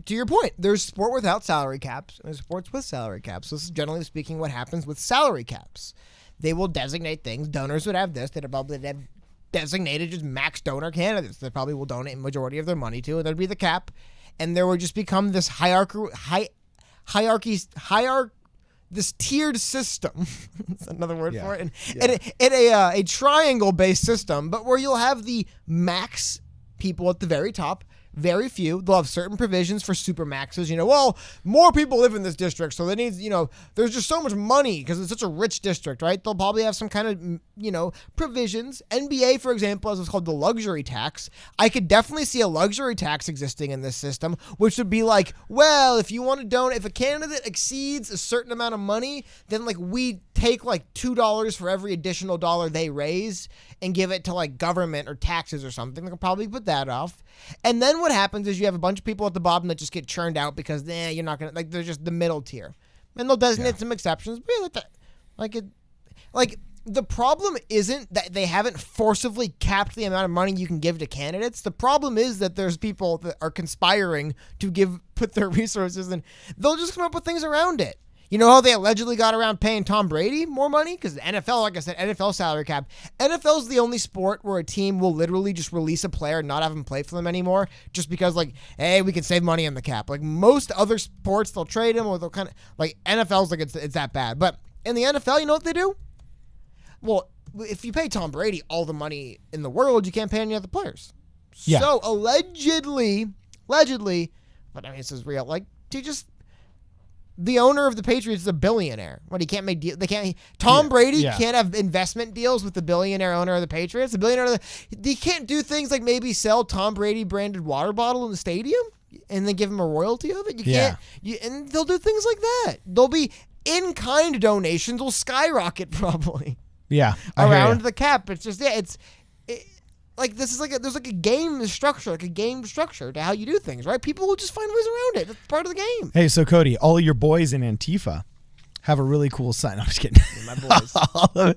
S2: to your point, there's sport without salary caps and there's sports with salary caps. So this is generally speaking what happens with salary caps. They will designate things. Donors would have this. They'd probably have designated just max donor candidates that probably will donate a majority of their money to, and there'd be the cap, and there would just become this this tiered system. That's another word for it. And a triangle-based system, but where you'll have the max people at the very top. Very few. They'll have certain provisions for super maxes. More people live in this district, so they need, there's just so much money because it's such a rich district, right? They'll probably have some kind of, provisions. NBA, for example, as it's called the luxury tax. I could definitely see a luxury tax existing in this system, which would be like, well, if you want to donate, if a candidate exceeds a certain amount of money, then like we take like $2 for every additional dollar they raise and give it to like government or taxes or something. They'll probably put that off. And then what happens is you have a bunch of people at the bottom that just get churned out because you're not gonna, like, they're just the middle tier, and they'll designate some exceptions. But the problem isn't that they haven't forcibly capped the amount of money you can give to candidates. The problem is that there's people that are conspiring to put their resources, and they'll just come up with things around it. You know how they allegedly got around paying Tom Brady more money? Because the NFL, like I said, NFL salary cap. NFL's the only sport where a team will literally just release a player and not have him play for them anymore just because, like, hey, we can save money on the cap. Like, most other sports, they'll trade him or they'll kind of, like, NFL's like, it's that bad. But in the NFL, you know what they do? Well, if you pay Tom Brady all the money in the world, you can't pay any other players.
S1: Yeah.
S2: So, allegedly, but I mean, this is real. Like, the owner of the Patriots is a billionaire. What, he can't make deals? Tom Brady can't have investment deals with the billionaire owner of the Patriots. The billionaire, he can't do things like maybe sell Tom Brady branded water bottle in the stadium and then give him a royalty of it. You can't. And they'll do things like that. There'll be in-kind donations will skyrocket probably.
S1: Yeah,
S2: around the cap. It's just like this is there's a game structure to how you do things, right? People will just find ways around it. That's part of the game.
S1: Hey, so Cody, all of your boys in Antifa have a really cool sign. I'm just kidding.
S2: My boys.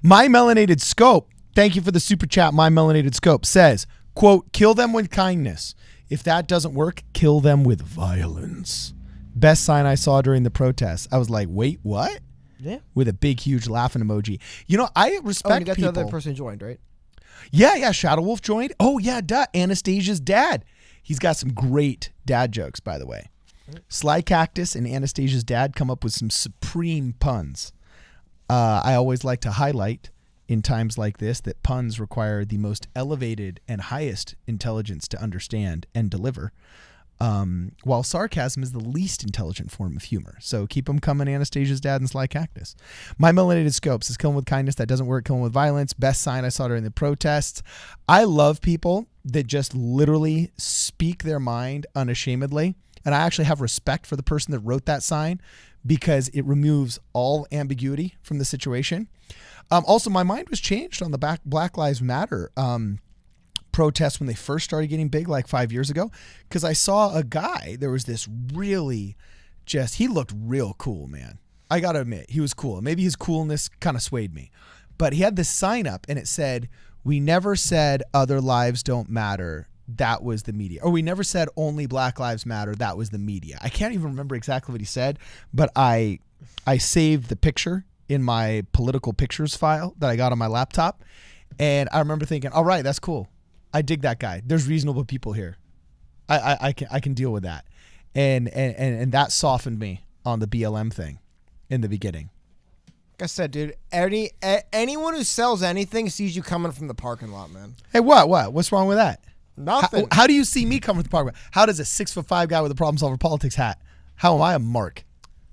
S1: My Melanated Scope, thank you for the super chat. My Melanated Scope says, quote, kill them with kindness. If that doesn't work, kill them with violence. Best sign I saw during the protests. I was like, wait, what?
S2: Yeah.
S1: With a big, huge laughing emoji. I respect
S2: you got
S1: people.
S2: the other person joined, right?
S1: Yeah, Shadow Wolf joined. Oh, yeah, Anastasia's dad. He's got some great dad jokes, by the way. Sly Cactus and Anastasia's dad come up with some supreme puns. I always like to highlight in times like this that puns require the most elevated and highest intelligence to understand and deliver, while sarcasm is the least intelligent form of humor. So keep them coming, Anastasia's dad and Sly Cactus. My Melanated Scopes is killing with kindness. That doesn't work. Killing with violence. Best sign I saw during the protests. I love people that just literally speak their mind unashamedly. And I actually have respect for the person that wrote that sign because it removes all ambiguity from the situation. Also, my mind was changed on the Black Lives Matter protests when they first started getting big like 5 years ago, because I saw a guy, there was this really he looked real cool, man. I gotta admit, he was cool. Maybe his coolness kind of swayed me, but he had this sign up and it said, we never said other lives don't matter. That was the media. Or we never said only Black Lives Matter. That was the media. I can't even remember exactly what he said, but I saved the picture in my political pictures file that I got on my laptop. And I remember thinking, all right, that's cool. I dig that guy. There's reasonable people here. I can deal with that. And that softened me on the BLM thing in the beginning.
S2: Like I said, dude, anyone who sells anything sees you coming from the parking lot, man.
S1: Hey, what's wrong with that?
S2: Nothing.
S1: How do you see me coming from the parking lot? How does a 6'5" guy with a problem solver politics hat? How am I a mark?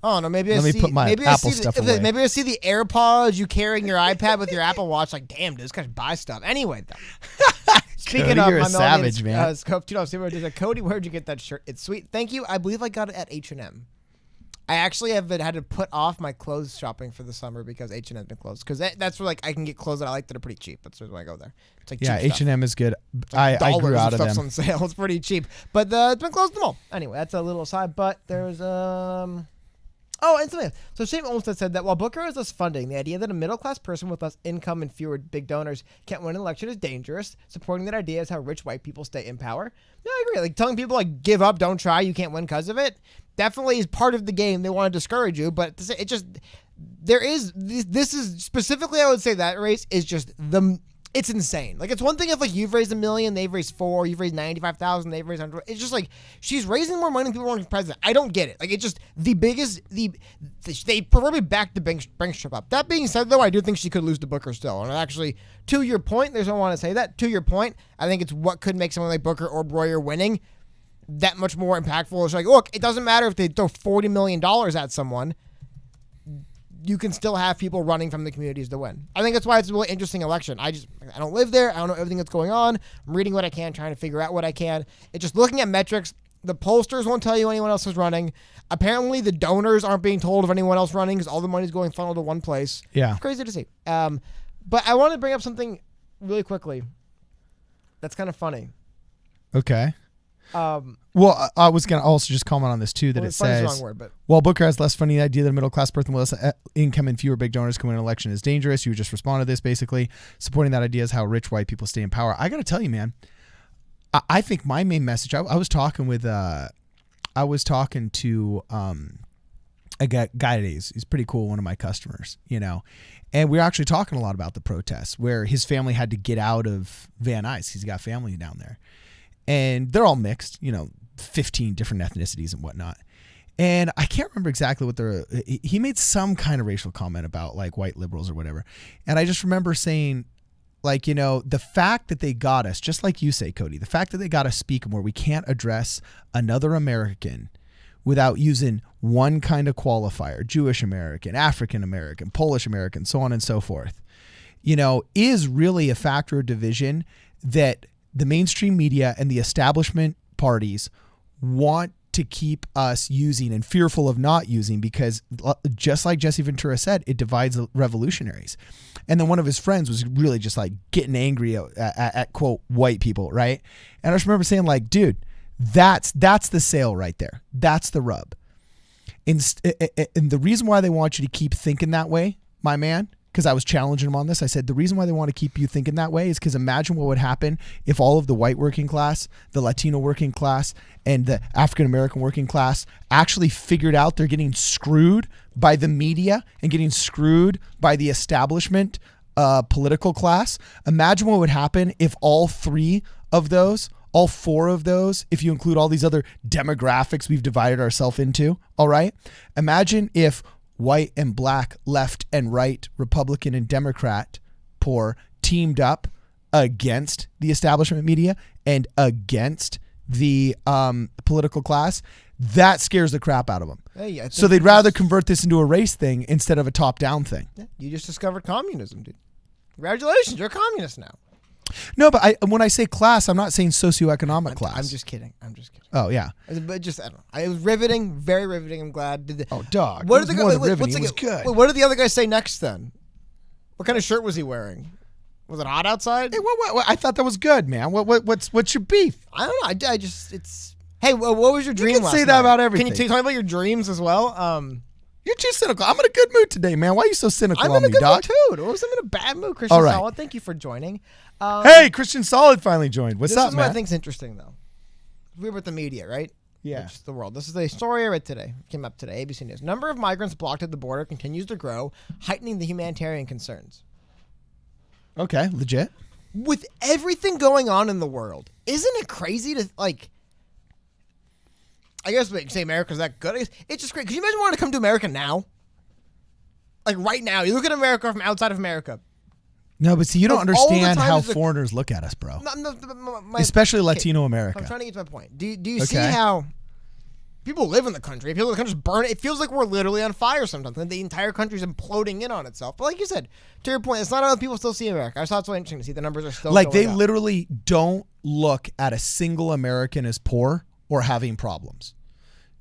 S2: Oh no, maybe
S1: Let me put my Apple stuff away.
S2: Maybe I see the AirPods, you carrying your iPad with your Apple Watch. Like, damn, dude, this guy's buy stuff. Anyway, though. Speaking of,
S1: you're a
S2: my
S1: savage, man.
S2: Scope, Cody, where'd you get that shirt? It's sweet. Thank you. I believe I got it at H&M. I actually have had to put off my clothes shopping for the summer because H&M's been closed. Because that's where like I can get clothes that I like that are pretty cheap. That's why I go there. It's like
S1: Yeah,
S2: cheap stuff.
S1: H&M is good.
S2: Like
S1: I grew
S2: dollars
S1: out of
S2: stuff's
S1: them.
S2: on sale. It's pretty cheap. But it's been closed them all. Anyway, that's a little aside. But there's Oh, and something else. So Shane Olmstead said that while Booker has less funding, the idea that a middle-class person with less income and fewer big donors can't win an election is dangerous. Supporting that idea is how rich white people stay in power. Yeah, I agree. Like telling people like give up, don't try, you can't win because of it, definitely is part of the game. They want to discourage you, but it just this is specifically I would say that race is just it's insane. Like, it's one thing if, like, you've raised $1 million, they've raised $4 million, you've raised 95,000, they've raised 100. It's just, like, she's raising more money than people want for president. I don't get it. Like, it's just they probably backed the Brinks trip up. That being said, though, I do think she could lose to Booker still. And actually, to your point, there's no one to say that. To your point, I think it's what could make someone like Booker or Breuer winning that much more impactful. It's like, look, it doesn't matter if they throw $40 million at someone. You can still have people running from the communities to win. I think that's why it's a really interesting election. I don't live there. I don't know everything that's going on. I'm reading what I can, trying to figure out what I can. It's just looking at metrics. The pollsters won't tell you anyone else is running. Apparently, the donors aren't being told of anyone else running because all the money's going funneled to one place.
S1: Yeah.
S2: It's crazy to see. But I want to bring up something really quickly that's kind of funny.
S1: Okay. Well, I was going to also just comment on this too, that it
S2: funny is the
S1: says,
S2: wrong word, but
S1: while Booker has less funding, the idea that a middle-class person with less income and fewer big donors can win an election is dangerous. You just responded to this, basically. Supporting that idea is how rich white people stay in power. I got to tell you, man, I think my main message, I was talking to a guy today. He's pretty cool, one of my customers, you know, and we were actually talking a lot about the protests where his family had to get out of Van Nuys. He's got family down there. And they're all mixed, you know, 15 different ethnicities and whatnot. And I can't remember exactly what he made some kind of racial comment about like white liberals or whatever. And I just remember saying, like, you know, the fact that they got us, just like you say, Cody, the fact that they got us speaking where we can't address another American without using one kind of qualifier, Jewish American, African American, Polish American, so on and so forth, you know, is really a factor of division that the mainstream media and the establishment parties want to keep us using and fearful of not using because just like Jesse Ventura said, it divides revolutionaries. And then one of his friends was really just like getting angry at quote, white people, right? And I just remember saying like, dude, that's the sale right there. That's the rub. And the reason why they want you to keep thinking that way, my man, because I was challenging him on this. I said, the reason why they want to keep you thinking that way is because imagine what would happen if all of the white working class, the Latino working class, and the African-American working class actually figured out they're getting screwed by the media and getting screwed by the establishment political class. Imagine what would happen if all four of those, if you include all these other demographics we've divided ourselves into, all right? Imagine if white and black, left and right, Republican and Democrat, poor, teamed up against the establishment media and against the political class. That scares the crap out of them.
S2: Hey,
S1: so they'd rather convert this into a race thing instead of a top-down thing.
S2: Yeah, you just discovered communism, dude. Congratulations, you're a communist now.
S1: No, but when I say class, I'm not saying socioeconomic class.
S2: I'm just kidding.
S1: Oh, yeah.
S2: But just, I don't know. It was riveting, very riveting. I'm glad.
S1: Oh, dog.
S2: What did the guy?
S1: It was good.
S2: What did the other guy say next then? What kind of shirt was he wearing? Was it hot outside?
S1: Hey, what, I thought that was good, man. What's your beef?
S2: I don't know. I just, it's. Hey, what was your dream?
S1: You can say that about everything.
S2: Can you tell me about your dreams as well?
S1: You're too cynical. I'm in a good mood today, man. Why are you so cynical
S2: I'm
S1: on
S2: in a
S1: me,
S2: good
S1: dog?
S2: mood too. I'm in a bad mood, Christian
S1: All right.
S2: Solid. Thank you for joining.
S1: Hey, Christian Solid finally joined. What's up,
S2: This is
S1: man?
S2: what I think's interesting, though. We're with the media, right?
S1: Yeah.
S2: Which is the world. This is a story I read today. Came up today. ABC News. Number of migrants blocked at the border continues to grow, heightening the humanitarian concerns.
S1: Okay, legit.
S2: With everything going on in the world, isn't it crazy to like? I guess we say America's that good. It's just great. Could you imagine wanting to come to America now? Like right now, you look at America from outside of America.
S1: No, but see, you don't
S2: Of all the
S1: understand how
S2: times the-
S1: foreigners look at us, bro.
S2: My-
S1: Especially
S2: okay,
S1: Latino America.
S2: I'm trying to get to my point. Do you see
S1: Okay.
S2: how people live in the country? People in the country's burn. It feels like we're literally on fire sometimes. And the entire country's imploding in on itself. But like you said, to your point, it's not how people still see America. I just thought it's so interesting to see the numbers are still
S1: Like
S2: going
S1: they
S2: up.
S1: literally don't look at a single American as poor or having problems.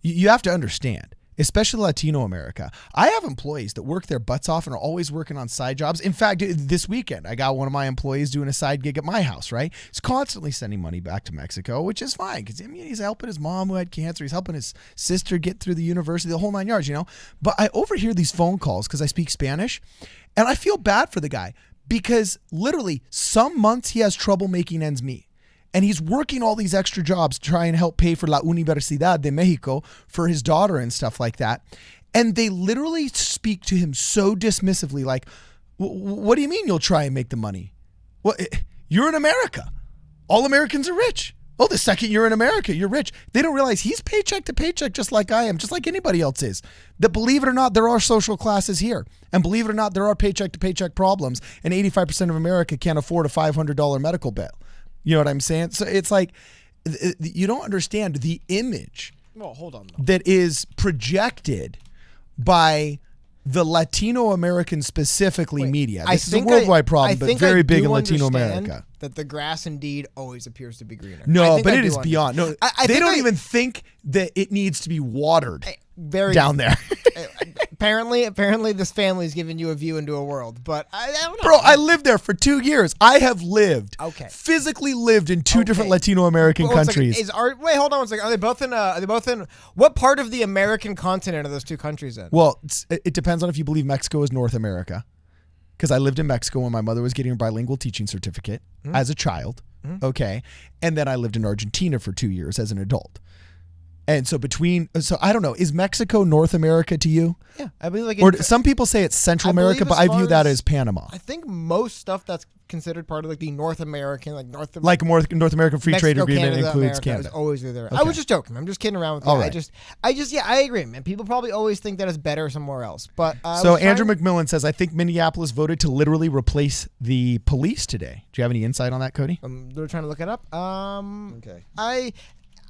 S1: You have to understand. especially Latino America. I have employees that work their butts off and are always working on side jobs. In fact, this weekend, I got one of my employees doing a side gig at my house, right? He's constantly sending money back to Mexico, which is fine because, I mean, he's helping his mom who had cancer. He's helping his sister get through the university, the whole 9 yards, you know? But I overhear these phone calls because I speak Spanish, and I feel bad for the guy because literally some months he has trouble making ends meet. And he's working all these extra jobs to try and help pay for La Universidad de Mexico for his daughter and stuff like that. And they literally speak to him so dismissively, like, what do you mean you'll try and make the money? Well, you're in America. All Americans are rich. Oh, the second you're in America, you're rich. They don't realize he's paycheck to paycheck just like I am, just like anybody else is. That, believe it or not, there are social classes here. And believe it or not, there are paycheck to paycheck problems. And 85% of America can't afford a $500 medical bill. You know what I'm saying? So it's like, you don't understand the image that is projected by the Latino American specifically media. This is a worldwide problem, but very big in Latino America.
S2: That the grass indeed always appears to be greener.
S1: No, but it is beyond. No, they don't even think that it needs to be watered down there.
S2: Apparently, this family's giving you a view into a world, but I don't know.
S1: Bro, I lived there for 2 years. I have physically lived in two different Latino American countries.
S2: Wait, hold on one second. Are they both in? What part of the American continent are those two countries in?
S1: Well, it depends on if you believe Mexico is North America. Because I lived in Mexico when my mother was getting her bilingual teaching certificate as a child. Okay. And then I lived in Argentina for 2 years as an adult. And so I don't know, is Mexico North America to you?
S2: Yeah, I believe
S1: or some people say it's Central America, but I view that as Panama.
S2: I think most stuff that's considered part of like the North American, North
S1: North American Free Trade Agreement includes
S2: America
S1: Canada.
S2: Is always there.
S1: Okay.
S2: I was just joking. I'm just kidding around with you.
S1: Right.
S2: I agree, man. People probably always think that it's better somewhere else. But
S1: so Andrew McMillan says, I think Minneapolis voted to literally replace the police today. Do you have any insight on that, Cody?
S2: They're trying to look it up.
S1: Okay.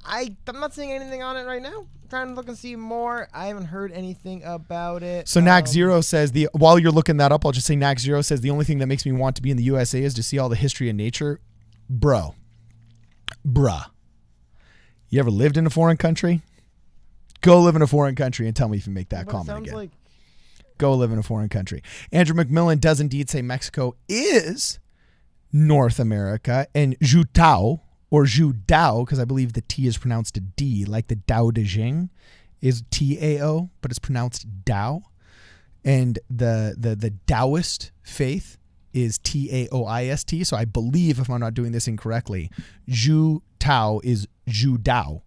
S2: I'm not seeing anything on it right now. I'm trying to look and see more. I haven't heard anything about it.
S1: So Nax Zero says while you're looking that up, I'll just say Nax Zero says the only thing that makes me want to be in the USA is to see all the history and nature. Bruh. You ever lived in a foreign country? Go live in a foreign country and tell me if you make that comment again. Go live in a foreign country. Andrew McMillan does indeed say Mexico is North America, and Jutao, or Judao, because I believe the T is pronounced a D, like the Tao Te Ching is Tao, but it's pronounced Tao. And the Taoist faith is Taoist. So I believe, if I'm not doing this incorrectly, Jutao is Judao.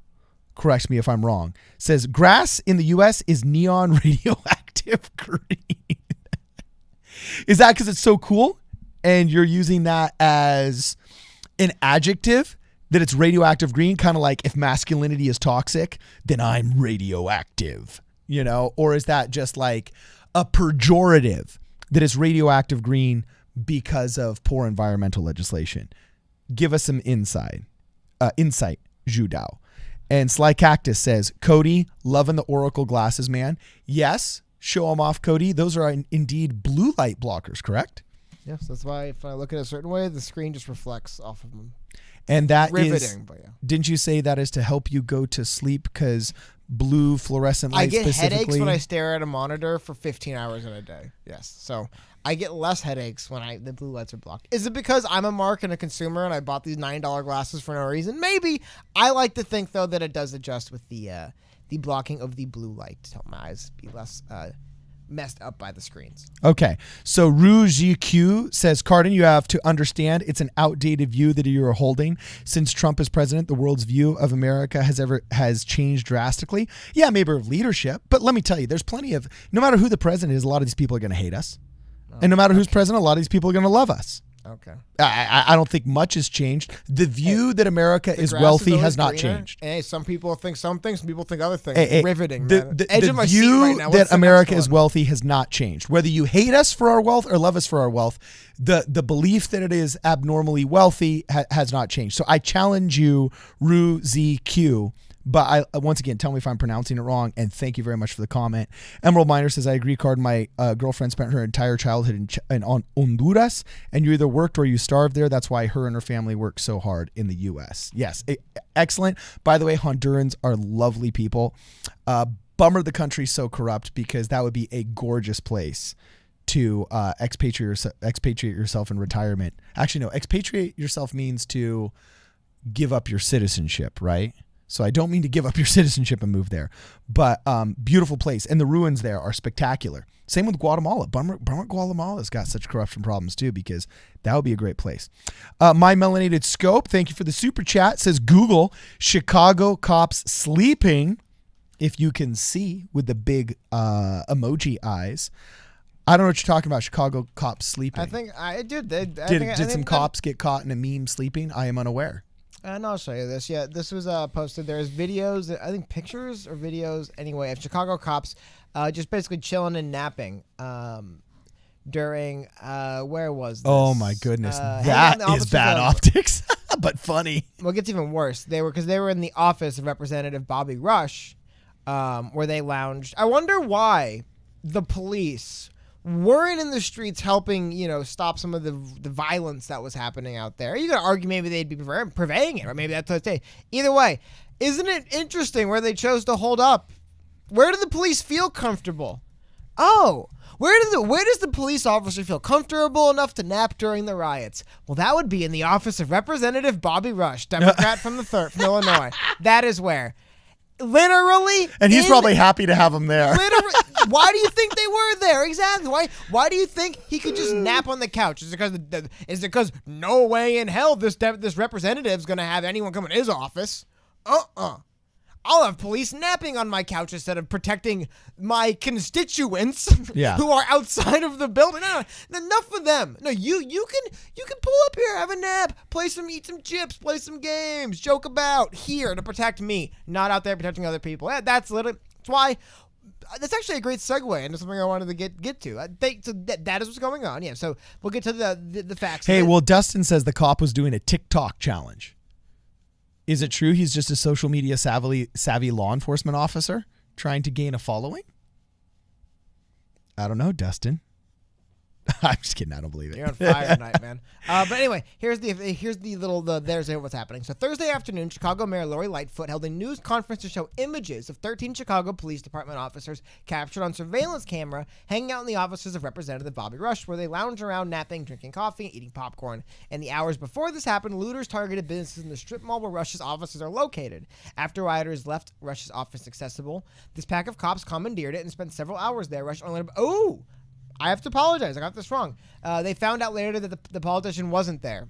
S1: Correct me if I'm wrong. Says grass in the U.S. is neon radioactive green. Is that because it's so cool? And you're using that as an adjective? That it's radioactive green, kind of like if masculinity is toxic, then I'm radioactive, you know? Or is that just like a pejorative that it's radioactive green because of poor environmental legislation? Give us some insight, Judao. And Sly Cactus says, Cody, loving the Oracle glasses, man. Yes, show them off, Cody. Those are indeed blue light blockers, correct?
S2: Yes, that's why if I look at it a certain way, the screen just reflects off of them.
S1: And that
S2: riveting, but yeah.
S1: Didn't you say that is to help you go to sleep because blue fluorescent light specifically?
S2: I get headaches when I stare at a monitor for 15 hours in a day. Yes. So I get less headaches when the blue lights are blocked. Is it because I'm a mark and a consumer and I bought these $9 glasses for no reason? Maybe. I like to think, though, that it does adjust with the blocking of the blue light to help my eyes be less messed up by the screens. Okay.
S1: So RuGQ says, Cardin, you have to understand it's an outdated view that you are holding. Since Trump is president, the world's view of America has changed drastically. Yeah, maybe of leadership, but let me tell you, there's plenty of, no matter who the president is, a lot of these people are going to hate us. And no matter who's president, a lot of these people are going to love us.
S2: Okay.
S1: I don't think much has changed. The view that America is wealthy has not changed.
S2: Hey, some people think some things, some people think other things. Riveting, man.
S1: The view that America is wealthy has not changed. Whether you hate us for our wealth or love us for our wealth, the belief that it is abnormally wealthy has not changed. So I challenge you, RuZQ. But once again, tell me if I'm pronouncing it wrong, and thank you very much for the comment. Emerald Miner says, I agree, Card. My girlfriend spent her entire childhood in Honduras, and you either worked or you starved there. That's why her and her family worked so hard in the U.S. Yes, excellent. By the way, Hondurans are lovely people. bummer the country's so corrupt, because that would be a gorgeous place to expatriate yourself in retirement. Actually, no, expatriate yourself means to give up your citizenship, right? So I don't mean to give up your citizenship and move there, but beautiful place. And the ruins there are spectacular. Same with Guatemala. Bummer Guatemala's got such corruption problems too, because that would be a great place. My Melanated Scope, thank you for the super chat, says Google Chicago cops sleeping, if you can see, with the big emoji eyes. I don't know what you're talking about, Chicago cops sleeping.
S2: I think I did.
S1: Did some cops get caught in a meme sleeping? I am unaware.
S2: And I'll show you this. Yeah, this was posted. There's videos, I think pictures or videos, anyway, of Chicago cops just basically chilling and napping during, where was this?
S1: Oh my goodness, that is bad optics, but funny.
S2: Well, it gets even worse. They were in the office of Representative Bobby Rush, where they lounged. I wonder why the police weren't in the streets helping, stop some of the violence that was happening out there. You could argue maybe they'd be purveying it, or maybe that's what they say. Either way, isn't it interesting where they chose to hold up? Where do the police feel comfortable? Oh, where does the police officer feel comfortable enough to nap during the riots? Well, that would be in the office of Representative Bobby Rush, Democrat from Illinois. That is where. Literally,
S1: and he's probably happy to have him there.
S2: Literally, why do you think they were there? Exactly. Why do you think he could just nap on the couch? Is it because no way in hell this representative's gonna have anyone come in his office? I'll have police napping on my couch instead of protecting my constituents who are outside of the building. No, enough of them. No, you can pull up here, have a nap, eat some chips, play some games, joke about here to protect me, not out there protecting other people. That's why. That's actually a great segue into something I wanted to get to. I think so that is what's going on. Yeah, so we'll get to the facts.
S1: Hey, well, Dustin says the cop was doing a TikTok challenge. Is it true he's just a social media savvy law enforcement officer trying to gain a following? I don't know, Dustin. I'm just kidding. I don't believe it.
S2: You're on fire tonight, man. But anyway, there's what's happening. So Thursday afternoon, Chicago Mayor Lori Lightfoot held a news conference to show images of 13 Chicago Police Department officers captured on surveillance camera hanging out in the offices of Representative Bobby Rush, where they lounged around napping, drinking coffee, and eating popcorn. In the hours before this happened, looters targeted businesses in the strip mall where Rush's offices are located. After rioters left Rush's office accessible, this pack of cops commandeered it and spent several hours there. Rush only I have to apologize. I got this wrong. They found out later that the politician wasn't there.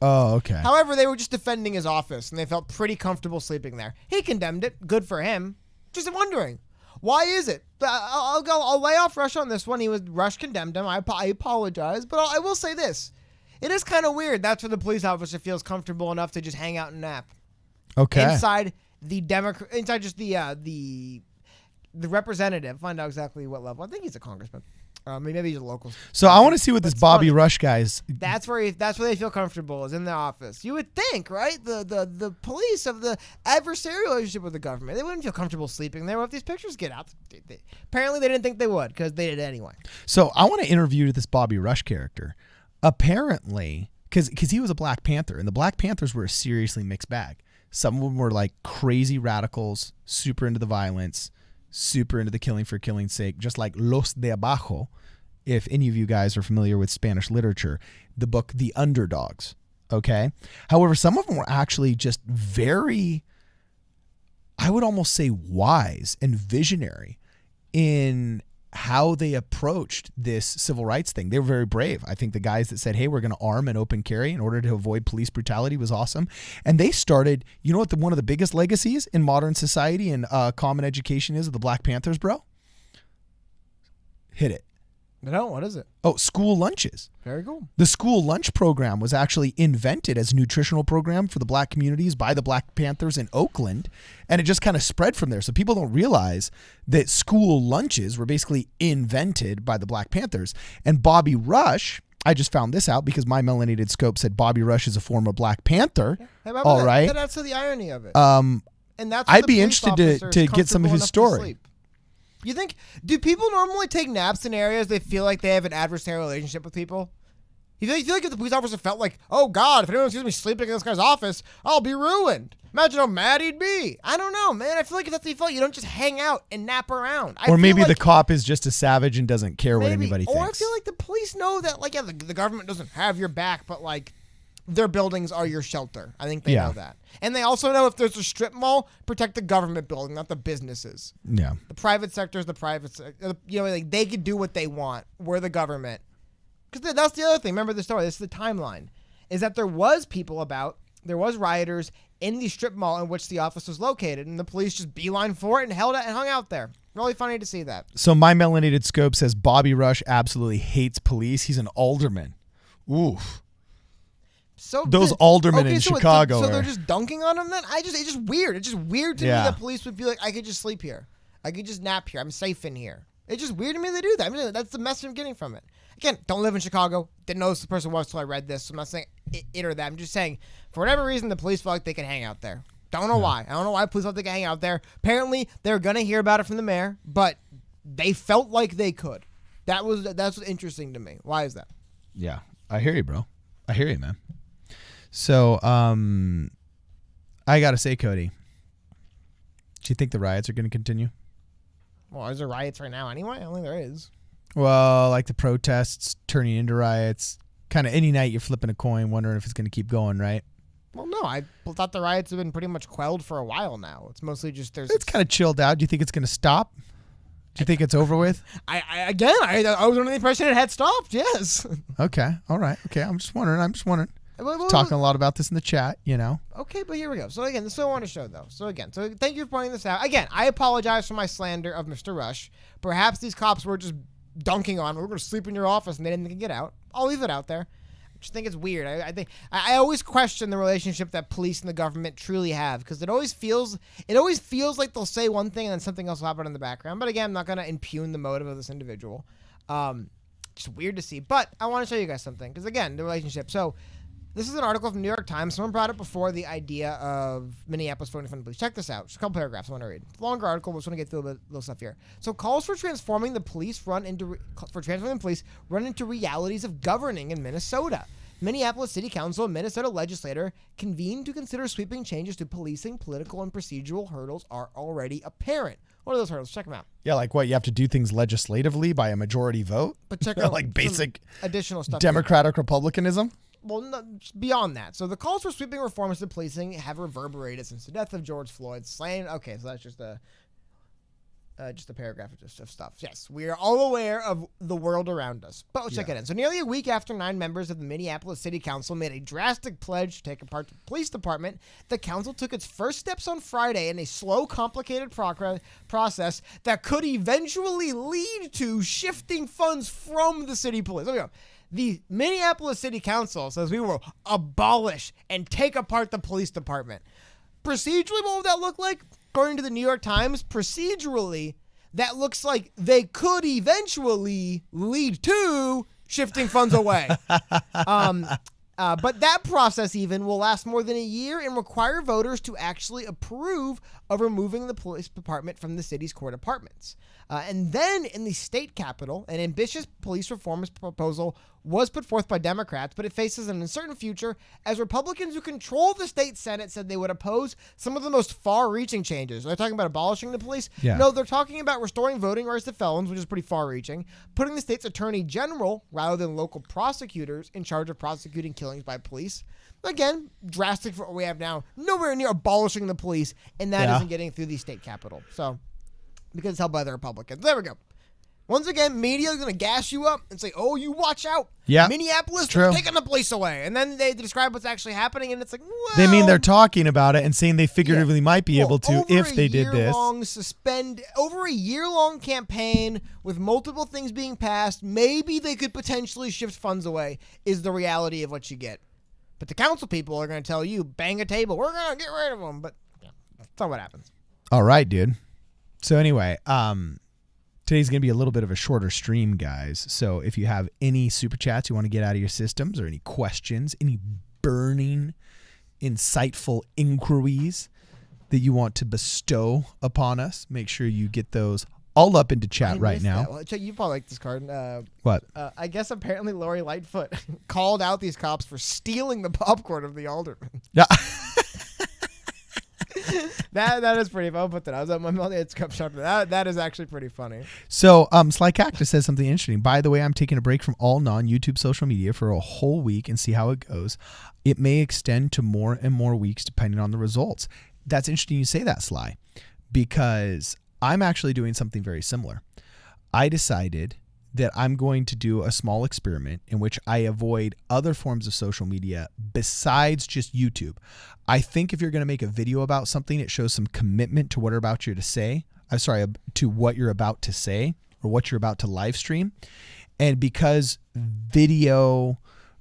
S1: Oh, okay.
S2: However, they were just defending his office, and they felt pretty comfortable sleeping there. He condemned it. Good for him. Just wondering, why is it? I'll lay off Rush on this one. Rush condemned him. I apologize, but I will say this: it is kind of weird. That's where the police officer feels comfortable enough to just hang out and nap.
S1: Okay.
S2: Inside just the representative. Find out exactly what level. I think he's a congressman. Maybe he's a local.
S1: So I want to see what this Bobby Rush guy's.
S2: That's where they feel comfortable, is in the office. You would think, right? The police of the adversarial relationship with the government, they wouldn't feel comfortable sleeping there. If these pictures get out, apparently they didn't think they would, because they did anyway.
S1: So I want to interview this Bobby Rush character. Apparently, because he was a Black Panther, and the Black Panthers were a seriously mixed bag. Some of them were like crazy radicals, super into the violence, super into the killing for killing's sake, just like Los de Abajo. If any of you guys are familiar with Spanish literature, the book The Underdogs, okay? However, some of them were actually just very, I would almost say, wise and visionary in how they approached this civil rights thing. They were very brave. I think the guys that said, hey, we're going to arm and open carry in order to avoid police brutality was awesome. And they started, you know what one of the biggest legacies in modern society and common education is of the Black Panthers, bro? Hit it.
S2: No, what is it?
S1: Oh, school lunches.
S2: Very cool.
S1: The school lunch program was actually invented as a nutritional program for the Black communities by the Black Panthers in Oakland, and it just kind of spread from there. So people don't realize that school lunches were basically invented by the Black Panthers. And Bobby Rush, I just found this out because my Melanated Scope said Bobby Rush is a former Black Panther.
S2: Hey,
S1: all right.
S2: That's the irony of it.
S1: And
S2: that's
S1: I'd be interested to get some of his story.
S2: Do people normally take naps in areas they feel like they have an adversarial relationship with people? You feel like if the police officer felt like, oh God, if anyone sees me sleeping in this guy's office, I'll be ruined. Imagine how mad he'd be. I don't know, man. I feel like if that's what you felt, you don't just hang out and nap around.
S1: Or maybe the cop is just a savage and doesn't care what anybody thinks.
S2: Or I feel like the police know that, like, yeah, the government doesn't have your back, but, like, their buildings are your shelter. I think they know that. And they also know if there's a strip mall, protect the government building, not the businesses.
S1: Yeah.
S2: The private sector is the private sector. You know, like, they can do what they want. We're the government. Because that's the other thing. Remember the story. This is the timeline. Is that there was rioters in the strip mall in which the office was located, and the police just beeline for it and hung out there. Really funny to see that.
S1: So my melanated scope says Bobby Rush absolutely hates police. He's an alderman. Oof.
S2: So
S1: those aldermen in Chicago.
S2: So they're just dunking on him then? It's just weird. It's just weird to me that police would be like, I could just sleep here. I could just nap here. I'm safe in here. It's just weird to me they do that. I mean, that's the message I'm getting from it. Again, don't live in Chicago. Didn't know who the person was until I read this. So I'm not saying it or that. I'm just saying, for whatever reason, the police feel like they can hang out there. Don't know why. I don't know why police felt they can hang out there. Apparently, they're going to hear about it from the mayor, but they felt like they could. That's what's interesting to me. Why is that?
S1: Yeah. I hear you, bro. I hear you, man. So, I got to say, Cody, do you think the riots are going to continue?
S2: Well, is there riots right now anyway? I don't think there is.
S1: Well, like the protests turning into riots. Kind of any night you're flipping a coin, wondering if it's going to keep going, right?
S2: Well, no. I thought the riots have been pretty much quelled for a while now. It's mostly just
S1: It's kind of chilled out. Do you think it's going to stop? Do you think it's over with?
S2: I was under the impression it had stopped. Yes.
S1: Okay. All right. Okay. I'm just wondering. Talking a lot about this in the chat, you know.
S2: Okay, but here we go. So again, this is what I want to show, though. So thank you for pointing this out. Again, I apologize for my slander of Mr. Rush. Perhaps these cops were just dunking on, we're going to sleep in your office, and they didn't get out. I'll leave it out there. I just think it's weird. I always question the relationship that police and the government truly have, because it always feels like they'll say one thing and then something else will happen in the background. But again, I'm not going to impugn the motive of this individual. Just weird to see. But I want to show you guys something, because again, the relationship. So this is an article from New York Times. Someone brought it before, the idea of Minneapolis voting for the police. Check this out. Just a couple paragraphs I want to read. It's a longer article, but I just want to get through a little stuff here. So calls for transforming the police run into realities of governing in Minnesota. Minneapolis City Council and Minnesota legislator convened to consider sweeping changes to policing. Political and procedural hurdles are already apparent. What are those hurdles? Check them out.
S1: Yeah, like what? You have to do things legislatively by a majority vote?
S2: But check out
S1: like basic
S2: additional stuff.
S1: Democratic republicanism?
S2: Well, no, beyond that. So the calls for sweeping reforms to policing have reverberated since the death of George Floyd. Okay, so that's just a paragraph of stuff. Yes, we are all aware of the world around us. But let's check it in. So nearly a week after 9 members of the Minneapolis City Council made a drastic pledge to take apart the police department, the council took its first steps on Friday in a slow, complicated process that could eventually lead to shifting funds from the city police. There we go. The Minneapolis City Council says we will abolish and take apart the police department. Procedurally, what would that look like? According to the New York Times, procedurally, that looks like they could eventually lead to shifting funds away. But that process even will last more than a year and require voters to actually approve of removing the police department from the city's core departments. And then in the state capitol, an ambitious police reforms proposal was put forth by Democrats, but it faces an uncertain future as Republicans who control the state Senate said they would oppose some of the most far-reaching changes. They're talking about abolishing the police.
S1: Yeah.
S2: No, they're talking about restoring voting rights to felons, which is pretty far-reaching, putting the state's attorney general, rather than local prosecutors, in charge of prosecuting killings by police. Again, drastic for what we have now. Nowhere near abolishing the police, and that isn't getting through the state capitol. So, because it's held by the Republicans. There we go. Once again, media is going to gas you up and say, oh, you watch out.
S1: Yeah,
S2: Minneapolis is taking the police away. And then they describe what's actually happening, and it's like, well.
S1: They mean they're talking about it and saying they figuratively might be able to if they did this.
S2: Over a year-long campaign with multiple things being passed, maybe they could potentially shift funds away, is the reality of what you get. But the council people are going to tell you, bang a table, we're going to get rid of them. But that's not what happens.
S1: All right, dude. So anyway, today's going to be a little bit of a shorter stream, guys. So if you have any super chats you want to get out of your systems or any questions, any burning, insightful inquiries that you want to bestow upon us, make sure you get those all up into
S2: I
S1: chat right
S2: missed
S1: now.
S2: that. Well, Chuck, you probably like this card.
S1: What?
S2: I guess apparently Lori Lightfoot called out these cops for stealing the popcorn of the alderman.
S1: Yeah.
S2: That is pretty fun. I'll put that. I was at my mother. It's cup shop. That is actually pretty funny.
S1: So, Sly Cactus says something interesting. By the way, I'm taking a break from all non-YouTube social media for a whole week and see how it goes. It may extend to more and more weeks depending on the results. That's interesting you say that, Sly, because I'm actually doing something very similar. I decided that I'm going to do a small experiment in which I avoid other forms of social media besides just YouTube. I think if you're going to make a video about something, it shows some commitment to what you're about to say. To what you're about to say or what you're about to live stream. And because video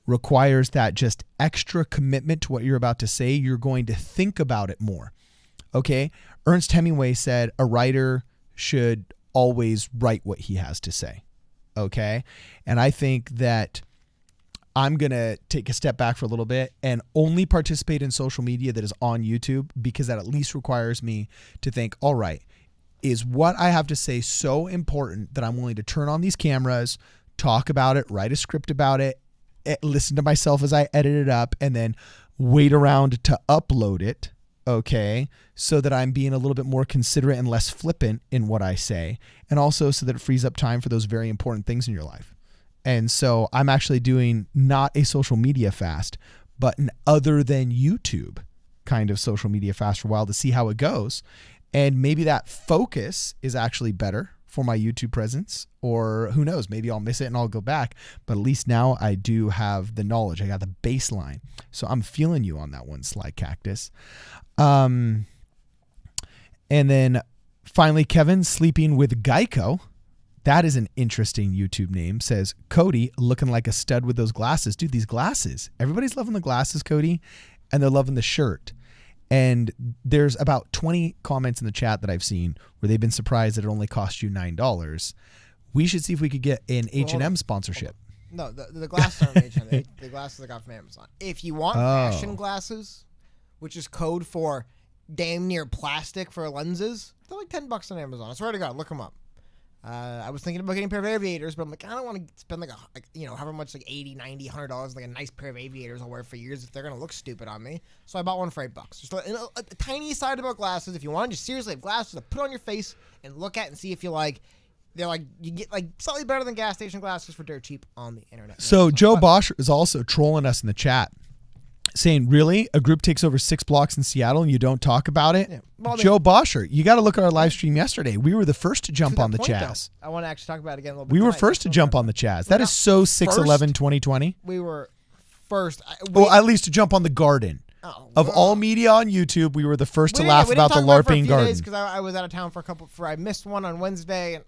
S1: requires that just extra commitment to what you're about to say, you're going to think about it more. Okay? Ernest Hemingway said a writer should always write what he has to say. Okay. And I think that I'm going to take a step back for a little bit and only participate in social media that is on YouTube, because that at least requires me to think, all right, is what I have to say so important that I'm willing to turn on these cameras, talk about it, write a script about it, listen to myself as I edit it up, and then wait around to upload it. Okay. So that I'm being a little bit more considerate and less flippant in what I say. And also so that it frees up time for those very important things in your life. And so I'm actually doing not a social media fast, but an other than YouTube kind of social media fast for a while to see how it goes. And maybe that focus is actually better for my YouTube presence, or who knows, maybe I'll miss it and I'll go back. But at least now I do have the knowledge. I got the baseline. So I'm feeling you on that one, Sly Cactus. And then finally, Kevin, Sleeping with Geico. That is an interesting YouTube name. Says, Cody, looking like a stud with those glasses. Dude, these glasses. Everybody's loving the glasses, Cody, and they're loving the shirt. And there's about 20 comments in the chat that I've seen where they've been surprised that it only cost you $9. We should see if we could get an H&M sponsorship.
S2: No, the glasses aren't H&M. The glasses I got from Amazon. If you want fashion glasses, which is code for damn near plastic for lenses, they're like $10 on Amazon. I swear to God, look them up. I was thinking about getting a pair of aviators, but I'm like, I don't want to spend however much, like $80, $90, $100, like a nice pair of aviators I'll wear for years if they're going to look stupid on me. So I bought one for $8. Just a tiny side about glasses. If you want to just seriously have glasses to put on your face and look at and see if you like, they're like, you get like slightly better than gas station glasses for dirt cheap on the internet.
S1: So Joe Bosch is also trolling us in the chat, saying, really? A group takes over 6 blocks in Seattle and you don't talk about it? Yeah. Well, Joe Boscher, you got to look at our live stream yesterday. We were the first to jump on the Chaz.
S2: I want to actually talk about it again a little bit.
S1: We were first to jump on the Chaz. That is so 6/11/2020.
S2: We were first.
S1: Well, at least to jump on the Garden. Of all media on YouTube, we were the first to laugh about the LARPing Garden.
S2: Because I was out of town I missed one on Wednesday, and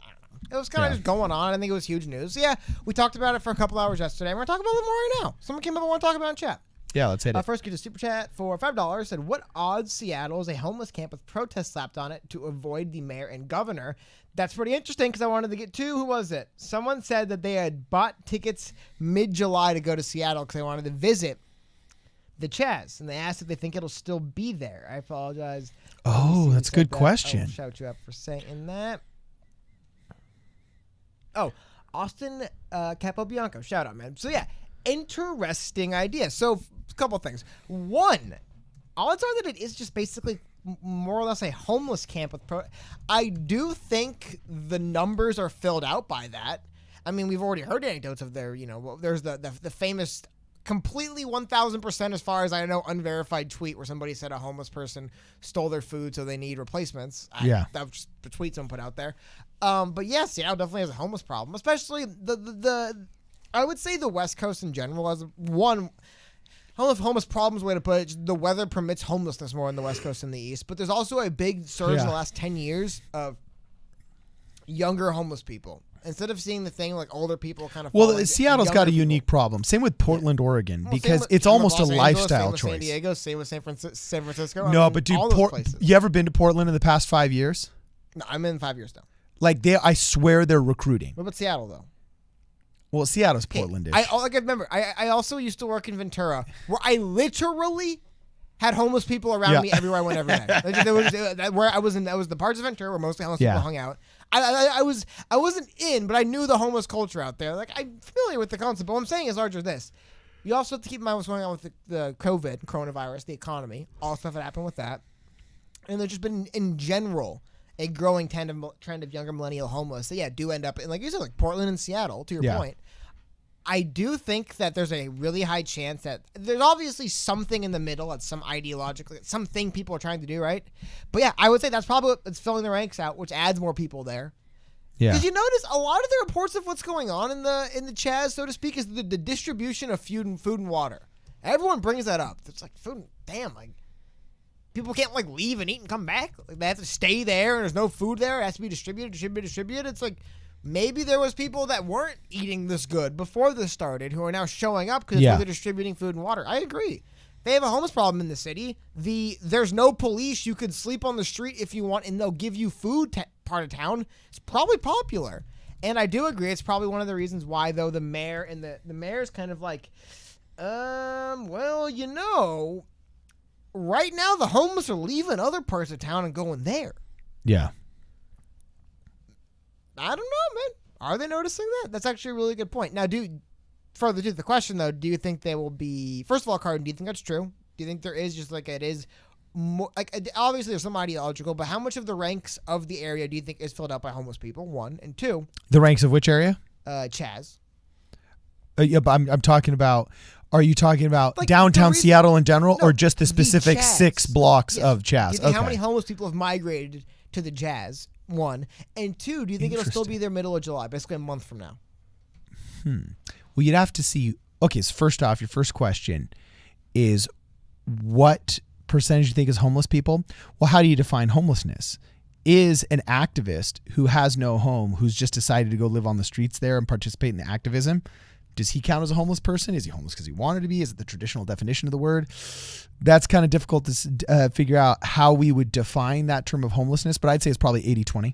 S2: it was kind of just going on. I think it was huge news. So yeah, we talked about it for a couple hours yesterday. We're talking about it more right now. Someone came up and want to talk about it in chat.
S1: Yeah, let's hit it.
S2: First, get a super chat for $5. Said, what odds Seattle is a homeless camp with protests slapped on it to avoid the mayor and governor? That's pretty interesting because I wanted to get two. Who was it? Someone said that they had bought tickets mid-July to go to Seattle because they wanted to visit the Chaz, and they asked if they think it'll still be there. I apologize.
S1: Oh, that's a good question.
S2: I will shout you up for saying that. Oh, Austin Capobianco. Shout out, man. So, yeah, interesting idea. So, a couple things. One, odds are that it is just basically more or less a homeless camp with I do think the numbers are filled out by that. I mean, we've already heard anecdotes of their, there's the famous completely 1,000% as far as I know unverified tweet where somebody said a homeless person stole their food so they need replacements. That was just the tweet someone put out there. But yes, Seattle definitely has a homeless problem, especially the I would say the West Coast in general has one. I don't know if homeless problems way to put it. The weather permits homelessness more on the West Coast than the East, but there's also a big surge in the last 10 years of younger homeless people. Instead of seeing the thing like older people kind of.
S1: Well, Seattle's got a unique problem. Same with Portland, Oregon, because it's almost a lifestyle choice.
S2: San Diego, same with San Francisco.
S1: No, but dude, you ever been to Portland in the past 5 years?
S2: No, I'm in 5 years now.
S1: Like I swear they're recruiting.
S2: What about Seattle though?
S1: Well, Seattle's Portland-ish.
S2: I remember. I also used to work in Ventura, where I literally had homeless people around
S1: Yeah.
S2: me everywhere I went every day. Where I was in, that was the parts of Ventura where mostly homeless
S1: Yeah.
S2: people hung out. I wasn't in, but I knew the homeless culture out there. Like, I'm familiar with the concept. But what I'm saying is larger this. You also have to keep in mind what's going on with the coronavirus, the economy, all the stuff that happened with that. And there's just been, in general, a growing trend of younger millennial homeless that, do end up in, like you said, like Portland and Seattle, to your point. I do think that there's a really high chance that there's obviously something in the middle that's some ideologically, something people are trying to do, right? But yeah, I would say that's probably what's filling the ranks out, which adds more people there.
S1: Yeah.
S2: Because you notice a lot of the reports of what's going on in the Chaz, so to speak, is the distribution of food and water. Everyone brings that up. It's like food, like people can't like leave and eat and come back. Like, they have to stay there and there's no food there. It has to be distributed. It's like, maybe there was people that weren't eating this good before this started who are now showing up because they're distributing food and water. I agree. They have a homeless problem in the city. There's no police. You could sleep on the street if you want, and they'll give you food part of town. It's probably popular. And I do agree. It's probably one of the reasons why, though, the mayor and the mayor's kind of like, right now the homeless are leaving other parts of town and going there.
S1: Yeah.
S2: I don't know, man. Are they noticing that? That's actually a really good point. Now, further to the question, though, do you think they will be... First of all, Carden, do you think that's true? Do you think there is just like it is more... Like, obviously, there's some ideological, but how much of the ranks of the area do you think is filled out by homeless people? One. And two...
S1: The ranks of which area?
S2: Chaz.
S1: Yeah, but I'm talking about... Are you talking about
S2: like
S1: downtown Seattle in general,
S2: no,
S1: or just the specific 6 blocks of Chaz?
S2: Do you think how many homeless people have migrated to the Chaz? One. And two, do you think it'll still be there middle of July, basically a month from now?
S1: Well, you'd have to see. Okay, so first off, your first question is what percentage do you think is homeless people? Well, how do you define homelessness? Is an activist who has no home, who's just decided to go live on the streets there and participate in the activism, does he count as a homeless person? Is he homeless because he wanted to be? Is it the traditional definition of the word? That's kind of difficult to figure out how we would define that term of homelessness, but I'd say it's probably 80-20.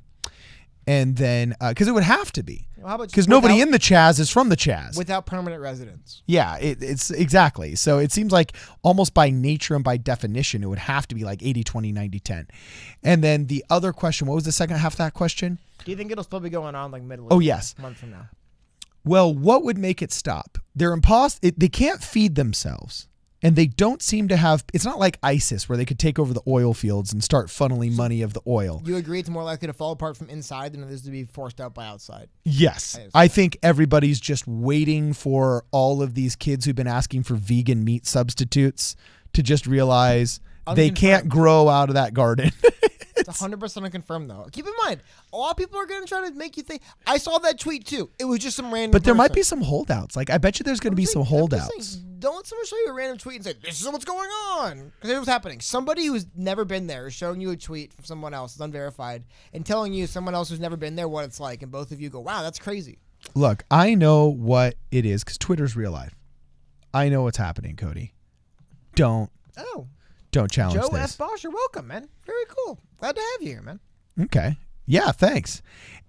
S1: And then, because it would have to be. Because nobody in the Chaz is from the Chaz.
S2: Without permanent residence.
S1: Yeah, it's exactly. So it seems like almost by nature and by definition, it would have to be like 80-20, 90-10. And then the other question, what was the second half of that question?
S2: Do you think it'll still be going on like middle of
S1: yes.
S2: a month from now?
S1: Well, what would make it stop? They can't feed themselves. And they don't seem to have, it's not like ISIS where they could take over the oil fields and start funneling money of the oil.
S2: You agree it's more likely to fall apart from inside than it is to be forced out by outside?
S1: Yes. I think everybody's just waiting for all of these kids who've been asking for vegan meat substitutes to just realize they can't grow out of that garden.
S2: It's 100% unconfirmed, though. Keep in mind, a lot of people are going to try to make you think. I saw that tweet, too. It was just some random
S1: But there
S2: person.
S1: might be some holdouts. Like, I bet you there's going to be some holdouts.
S2: Don't let someone show you a random tweet and say, this is what's going on. Because here's what's happening. Somebody who's never been there is showing you a tweet from someone else, it's unverified, and telling you someone else who's never been there what it's like. And both of you go, wow, that's crazy.
S1: Look, I know what it is because Twitter's real life. I know what's happening, Cody. Don't challenge
S2: Joe
S1: this.
S2: F. Bosch, you're welcome, man. Very cool. Glad to have you here, man.
S1: Okay. Yeah, thanks.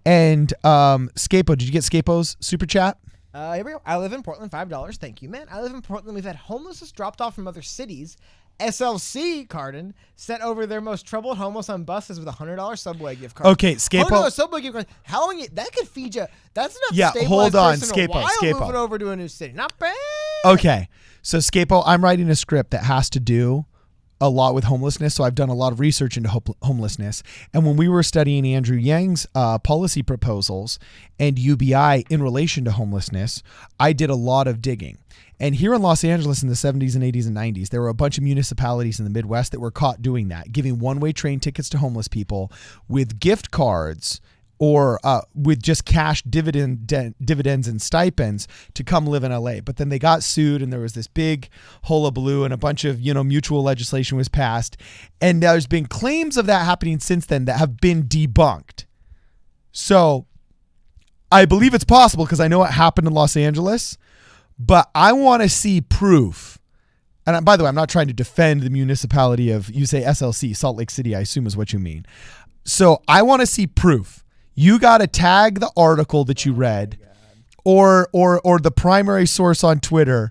S1: And Scapo, did you get Scapo's super chat?
S2: Here we go. I live in Portland, $5. Thank you, man. I live in Portland. We've had homelessness dropped off from other cities. SLC, Carden, sent over their most troubled homeless on buses with a $100 Subway gift card.
S1: Okay, Scapo.
S2: $100 Subway gift card. How long? That could feed you. That's enough
S1: Yeah,
S2: to stabilize
S1: hold on,
S2: person
S1: Scapo,
S2: a while
S1: Scapo.
S2: moving over to a new city. Not bad.
S1: Okay. So, Scapo, I'm writing a script that has to do a lot with homelessness. So I've done a lot of research into homelessness. And when we were studying Andrew Yang's policy proposals and UBI in relation to homelessness, I did a lot of digging. And here in Los Angeles in the 70s and 80s and 90s, there were a bunch of municipalities in the Midwest that were caught doing that, giving one-way train tickets to homeless people with gift cards or with just cash dividends and stipends to come live in LA. But then they got sued and there was this big hullabaloo and a bunch of, mutual legislation was passed. And there's been claims of that happening since then that have been debunked. So I believe it's possible because I know it happened in Los Angeles, but I want to see proof. And by the way, I'm not trying to defend the municipality of, you say SLC, Salt Lake City, I assume is what you mean. So I want to see proof. You got to tag the article that you read or the primary source on Twitter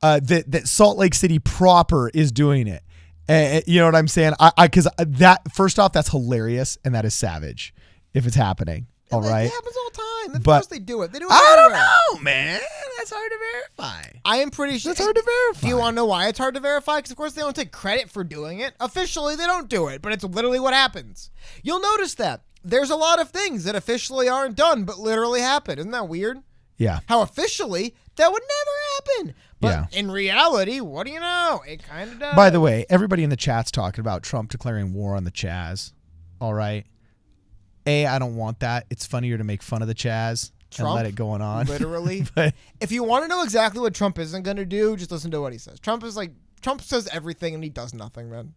S1: that Salt Lake City proper is doing it. You know what I'm saying? Because that, first off, that's hilarious and that is savage if it's happening. All right.
S2: It happens all the time. Of
S1: But-
S2: course they do it. They do it
S1: I don't
S2: everywhere.
S1: know, man. That's hard to verify.
S2: I am pretty sure.
S1: That's hard to verify.
S2: Do you want to know why it's hard to verify? Because, of course, they don't take credit for doing it. Officially, they don't do it, but it's literally what happens. You'll notice that. There's a lot of things that officially aren't done, but literally happen. Isn't that weird?
S1: Yeah.
S2: How officially, that would never happen. But
S1: Yeah.
S2: in reality, what do you know? It kind of does.
S1: By the way, everybody in the chat's talking about Trump declaring war on the Chaz. All right. I don't want that. It's funnier to make fun of the Chaz and
S2: Trump?
S1: let it go on.
S2: Literally.
S1: But
S2: If you want to know exactly what Trump isn't going to do, just listen to what he says. Trump says everything and he does nothing, man.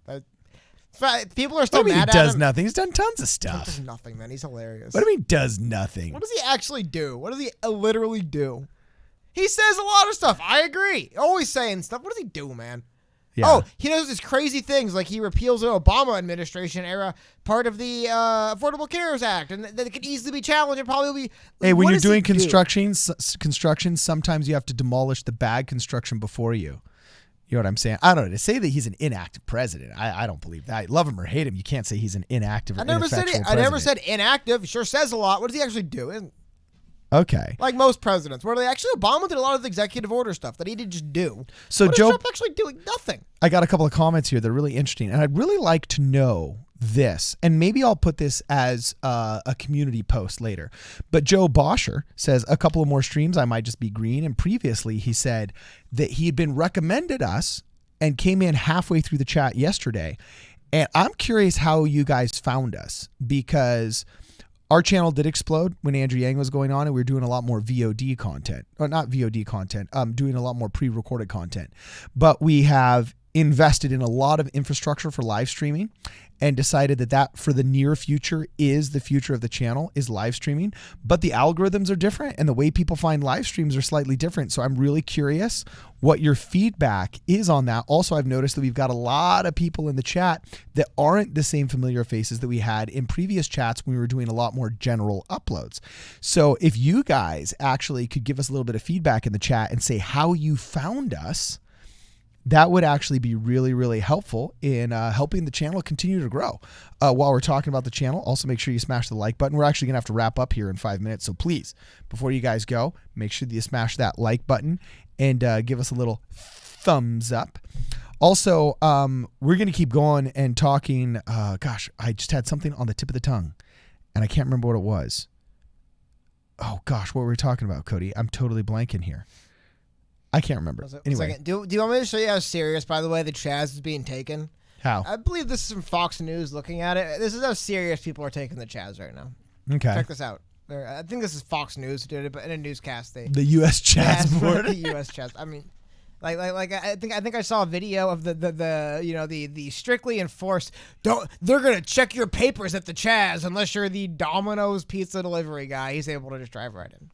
S2: People are still
S1: what do you mean
S2: mad
S1: he
S2: at
S1: does
S2: him.
S1: nothing? He's done tons of
S2: Trump
S1: stuff.
S2: does nothing, man. He's hilarious.
S1: What do you mean does nothing?
S2: What does he actually do? What does he literally do? He says a lot of stuff. I agree. Always saying stuff. What does he do, man?
S1: Yeah.
S2: Oh, he does these crazy things like he repeals the Obama administration era part of the Affordable Cares Act, and that could easily be challenged and probably be.
S1: Hey, when
S2: what
S1: you're
S2: does he
S1: doing
S2: do?
S1: construction, sometimes you have to demolish the bad construction before you. You know what I'm saying? I don't know. To say that he's an inactive president, I don't believe that. Love him or hate him, you can't say he's an inactive or
S2: I never said
S1: ineffectual
S2: it. I never
S1: president.
S2: said inactive. He sure says a lot. What does he actually do?
S1: Okay.
S2: Like most presidents, where they actually Obama did a lot of the executive order stuff that he did just do.
S1: So
S2: what is
S1: Joe,
S2: Trump actually doing? Nothing.
S1: I got a couple of comments here that are really interesting, and I'd really like to know this, and maybe I'll put this as a community post later. But Joe Bosher says a couple of more streams, I might just be green. And previously he said that he had been recommended us and came in halfway through the chat yesterday. And I'm curious how you guys found us, because our channel did explode when Andrew Yang was going on, and we were doing a lot more VOD content. Or not VOD content, doing a lot more pre-recorded content. But we have invested in a lot of infrastructure for live streaming and decided that for the near future is the future of the channel, is live streaming. But the algorithms are different and the way people find live streams are slightly different. So I'm really curious what your feedback is on that. Also, I've noticed that we've got a lot of people in the chat that aren't the same familiar faces that we had in previous chats when we were doing a lot more general uploads. So if you guys actually could give us a little bit of feedback in the chat and say how you found us, that would actually be really, really helpful in helping the channel continue to grow. While we're talking about the channel, also make sure you smash the like button. We're actually going to have to wrap up here in 5 minutes. So please, before you guys go, make sure that you smash that like button and give us a little thumbs up. Also, we're going to keep going and talking. Gosh, I just had something on the tip of the tongue, and I can't remember what it was. Oh, gosh, what were we talking about, Cody? I'm totally blanking here. I can't remember. Anyway.
S2: Do you want me to show you how serious, by the way, the Chaz is being taken?
S1: How?
S2: I believe this is from Fox News looking at it. This is how serious people are taking the Chaz right now.
S1: Okay.
S2: Check this out. I think this is Fox News who did it, but in a newscast
S1: The U.S. Chaz board.
S2: The U.S. Chaz. I mean, like I think I saw a video of the strictly enforced. They're gonna check your papers at the Chaz unless you're the Domino's pizza delivery guy. He's able to just drive right in.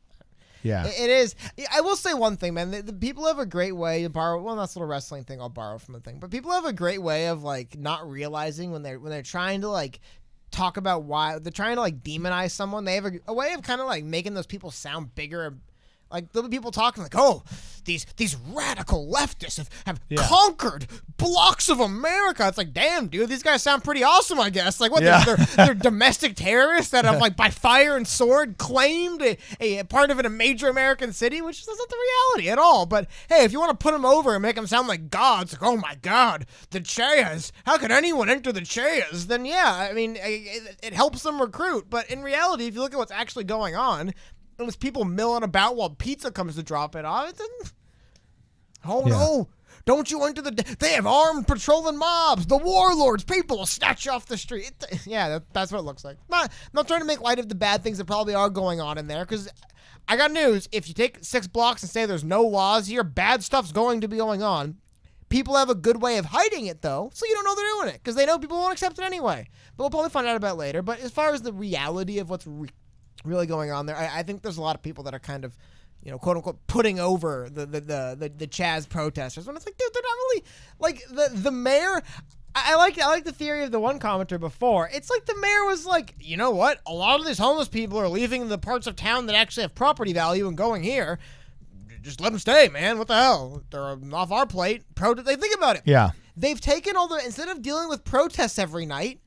S1: Yeah.
S2: It is. I will say one thing, man. The people have a great way to borrow. Well, that's a little wrestling thing. I'll borrow from the thing, but people have a great way of like not realizing when they're trying to like talk about why they're trying to like demonize someone. They have a way of kind of like making those people sound bigger. Like there'll be people talking like, oh, these radical leftists have conquered blocks of America. It's like, damn, dude, these guys sound pretty awesome, I guess. Like, what?
S1: Yeah.
S2: They're domestic terrorists that have like by fire and sword claimed a part of a major American city, which is not the reality at all. But hey, if you want to put them over and make them sound like gods, like, oh my God, the Chaz, how could anyone enter the Chaz? Then yeah, I mean, it helps them recruit. But in reality, if you look at what's actually going on, it was people milling about while pizza comes to drop it off. No, don't you enter they have armed patrolling mobs, the warlords, people will snatch you off the street. That's what it looks like. I'm not trying to make light of the bad things that probably are going on in there, because I got news. If you take 6 blocks and say there's no laws here, bad stuff's going to be going on. People have a good way of hiding it, though, so you don't know they're doing it, because they know people won't accept it anyway. But we'll probably find out about it later. But as far as the reality of what's really going on there, I think there's a lot of people that are kind of, quote unquote, putting over the Chaz protesters, when it's like, dude, they're not really like the mayor. I like the theory of the one commenter before. It's like the mayor was like, you know what? A lot of these homeless people are leaving the parts of town that actually have property value and going here. Just let them stay, man. What the hell? They're off our plate. They think about it.
S1: Yeah.
S2: they've taken instead of dealing with protests every night,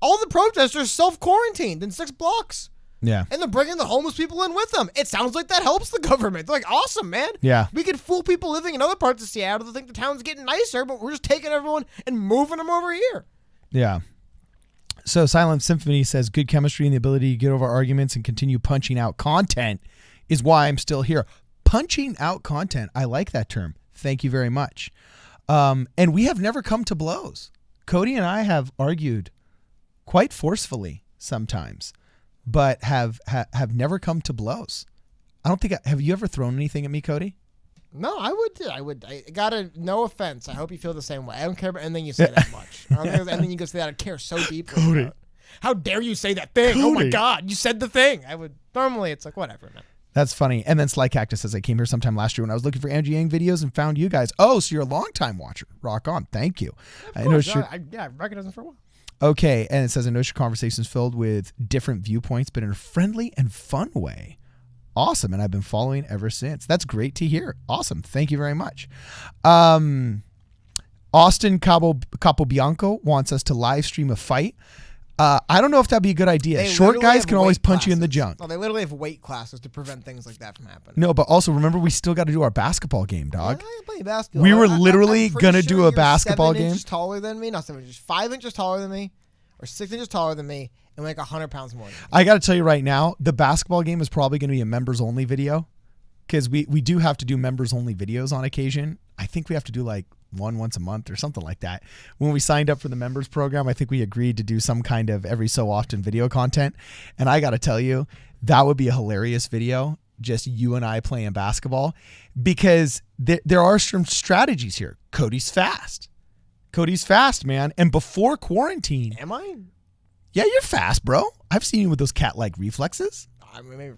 S2: all the protesters self-quarantined in 6 blocks.
S1: Yeah.
S2: And they're bringing the homeless people in with them. It sounds like that helps the government. They're like, awesome, man.
S1: Yeah.
S2: We could fool people living in other parts of Seattle to think the town's getting nicer, but we're just taking everyone and moving them over here.
S1: Yeah. So Silent Symphony says good chemistry and the ability to get over arguments and continue punching out content is why I'm still here. Punching out content. I like that term. Thank you very much. And we have never come to blows. Cody and I have argued quite forcefully sometimes, but have never come to blows. I don't think have you ever thrown anything at me, Cody?
S2: No, I would. I gotta, no offense. I hope you feel the same way. I don't care about anything you say that much. I don't think there's anything you can say that I care so deeply
S1: Cody.
S2: about. How dare you say that thing?
S1: Cody.
S2: Oh my God, you said the thing. I would, normally it's like, whatever, man.
S1: That's funny. And then Sly Cactus says, I came here sometime last year when I was looking for Andrew Yang videos and found you guys. Oh, so you're a longtime watcher. Rock on. Thank you.
S2: Of course, I recognize him for a while.
S1: Okay. And it says, I know your conversation is filled with different viewpoints, but in a friendly and fun way. Awesome. And I've been following ever since. That's great to hear. Awesome. Thank you very much. Austin Capobianco wants us to live stream a fight. I don't know if that'd be a good idea.
S2: They
S1: Short
S2: literally
S1: guys
S2: have
S1: can always
S2: weight
S1: punch you in the
S2: classes.
S1: junk.
S2: No, they literally have weight classes to prevent things like that from happening.
S1: No, but also remember, we still got to do our basketball game, dog.
S2: Yeah, I play basketball.
S1: We were
S2: I'm
S1: literally
S2: pretty
S1: gonna
S2: sure
S1: do a
S2: you're
S1: basketball
S2: 7
S1: game.
S2: inches taller than me, not 7 inches, 5 inches taller than me, or 6 inches taller than me, and like 100 pounds more than me.
S1: I got to tell you right now, the basketball game is probably going to be a members only video because we do have to do members only videos on occasion. I think we have to do like once a month or something like that. When we signed up for the members program, I think we agreed to do some kind of every so often video content. And I got to tell you, that would be a hilarious video. Just you and I playing basketball, because there are some strategies here. Cody's fast, man. And before quarantine,
S2: Am I?
S1: yeah, you're fast, bro. I've seen you with those cat-like reflexes.
S2: I mean,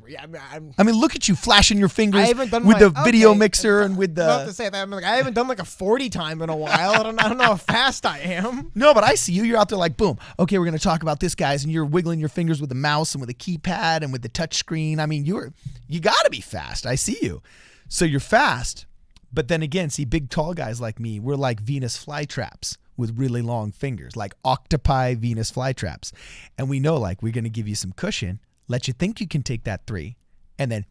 S1: I mean, look at you flashing your fingers
S2: I haven't done
S1: with
S2: my-
S1: the video
S2: okay.
S1: mixer and with
S2: I'm about to
S1: the...
S2: say that. I'm like, I haven't done like a 40 time in a while. I don't know how fast I am.
S1: No, but I see you. You're out there like, boom. Okay, we're going to talk about this, guys. And you're wiggling your fingers with the mouse and with the keypad and with the touch screen. I mean, you got to be fast. I see you. So you're fast. But then again, see, big, tall guys like me, we're like Venus flytraps with really long fingers, like octopi Venus flytraps. And we know, like, we're going to give you some cushion, let you think you can take that three, and then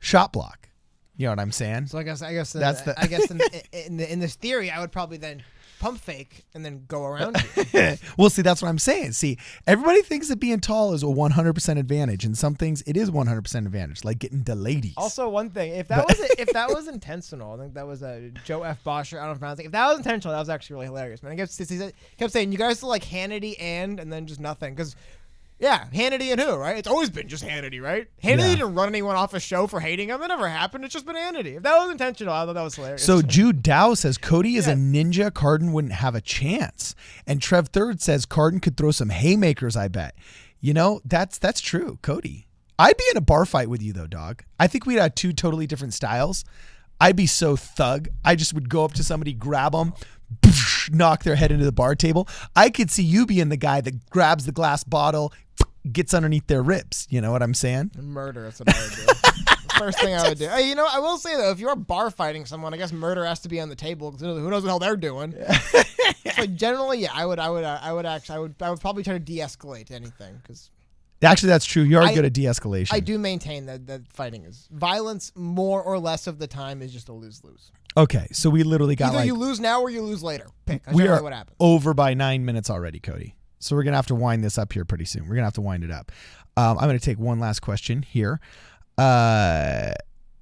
S1: shot block. You know what I'm saying?
S2: So I guess
S1: That's the-
S2: I guess in this theory, I would probably then pump fake and then go around you.
S1: Well, see, that's what I'm saying. See, everybody thinks that being tall is a 100% advantage, and some things it is 100% advantage, like getting to ladies.
S2: Also, one thing, if that was intentional, I think that was Joe F. Bosher. I don't know if I'm pronouncing it. If that was intentional, that was actually really hilarious, man. I guess he kept saying, you guys are like Hannity and then just nothing. Because, yeah, Hannity and who, right? It's always been just Hannity, right? Hannity
S1: Yeah.
S2: didn't run anyone off a show for hating him. That never happened. It's just been Hannity. If that was intentional, I thought that was hilarious.
S1: So Jude Dow says Cody is
S2: Yeah.
S1: a ninja. Cardin wouldn't have a chance. And Trev Third says Cardin could throw some haymakers, I bet. You know, that's true, Cody. I'd be in a bar fight with you, though, dog. I think we'd have two totally different styles. I'd be so thug. I just would go up to somebody, grab them, knock their head into the bar table. I could see you being the guy that grabs the glass bottle, gets underneath their ribs. You know what I'm saying?
S2: Murder, that's what I would do. First thing I would do. Hey, you know, I will say, though, if you're bar fighting someone, I guess murder has to be on the table because who knows what the hell they're doing. So generally, yeah, I would probably try to de-escalate anything because
S1: Actually, that's true. You are
S2: I-
S1: good at de-escalation.
S2: I do maintain that fighting is violence more or less of the time is just a lose-lose.
S1: Okay, so we literally got
S2: Either you lose now or you lose later. Pick. That's
S1: we
S2: generally
S1: are
S2: what happens.
S1: over by 9 minutes already, Cody. So we're going to have to wind this up here pretty soon. We're going to have to wind it up. I'm going to take one last question here.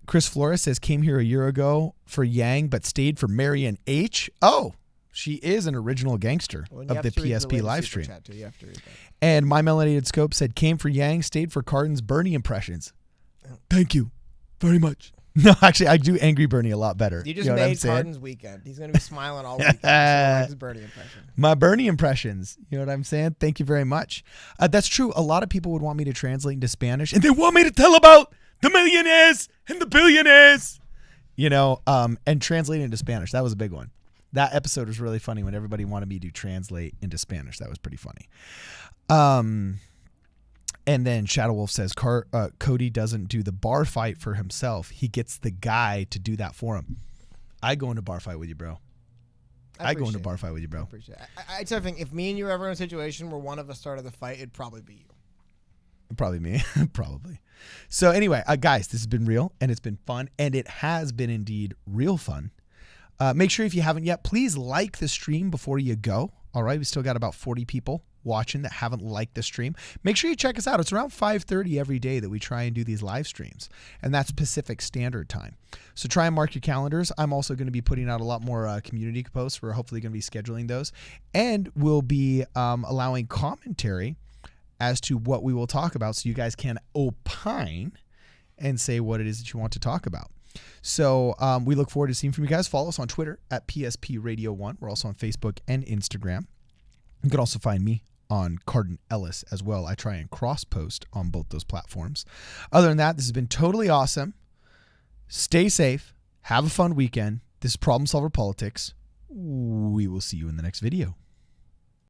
S1: Chris Flores says, came here a year ago for Yang, but stayed for Marion H. Oh, she is an original gangster
S2: Well, you
S1: of
S2: have
S1: the
S2: to read
S1: PSP
S2: latest
S1: live
S2: super
S1: stream.
S2: chat, too. You have to read that.
S1: And My Melanated Scope said, came for Yang, stayed for Cardin's Bernie impressions. Thank you very much. No, actually, I do Angry Bernie a lot better.
S2: You just
S1: know what I'm
S2: made
S1: saying?
S2: Cardin's weekend. He's going to be smiling all weekend. So his Bernie impression.
S1: My Bernie impressions. You know what I'm saying? Thank you very much. That's true. A lot of people would want me to translate into Spanish, and they want me to tell about the millionaires and the billionaires. You know, and translate into Spanish. That was a big one. That episode was really funny when everybody wanted me to translate into Spanish. That was pretty funny. And then Shadow Wolf says Cody doesn't do the bar fight for himself. He gets the guy to do that for him. I go into bar fight with you, bro. I go into bar fight with you, bro.
S2: Appreciate it. I think if me and you were ever in a situation where one of us started the fight, it'd probably be you.
S1: Probably me. Probably. So anyway, guys, this has been real and it's been fun, and it has been indeed real fun. Make sure if you haven't yet, please like the stream before you go. All right. We still got about 40 people watching that haven't liked the stream. Make sure you check us out. It's around 5:30 every day that we try and do these live streams, and that's Pacific Standard Time. So try and mark your calendars. I'm also going to be putting out a lot more community posts. We're hopefully going to be scheduling those, and we'll be allowing commentary as to what we will talk about, so you guys can opine and say what it is that you want to talk about. So we look forward to seeing from you guys. Follow us on Twitter at PSP Radio 1. We're also on Facebook and Instagram. You can also find me on Cardin Ellis as well. I try and cross-post on both those platforms. Other than that, this has been totally awesome. Stay safe. Have a fun weekend. This is Problem Solver Politics. We will see you in the next video.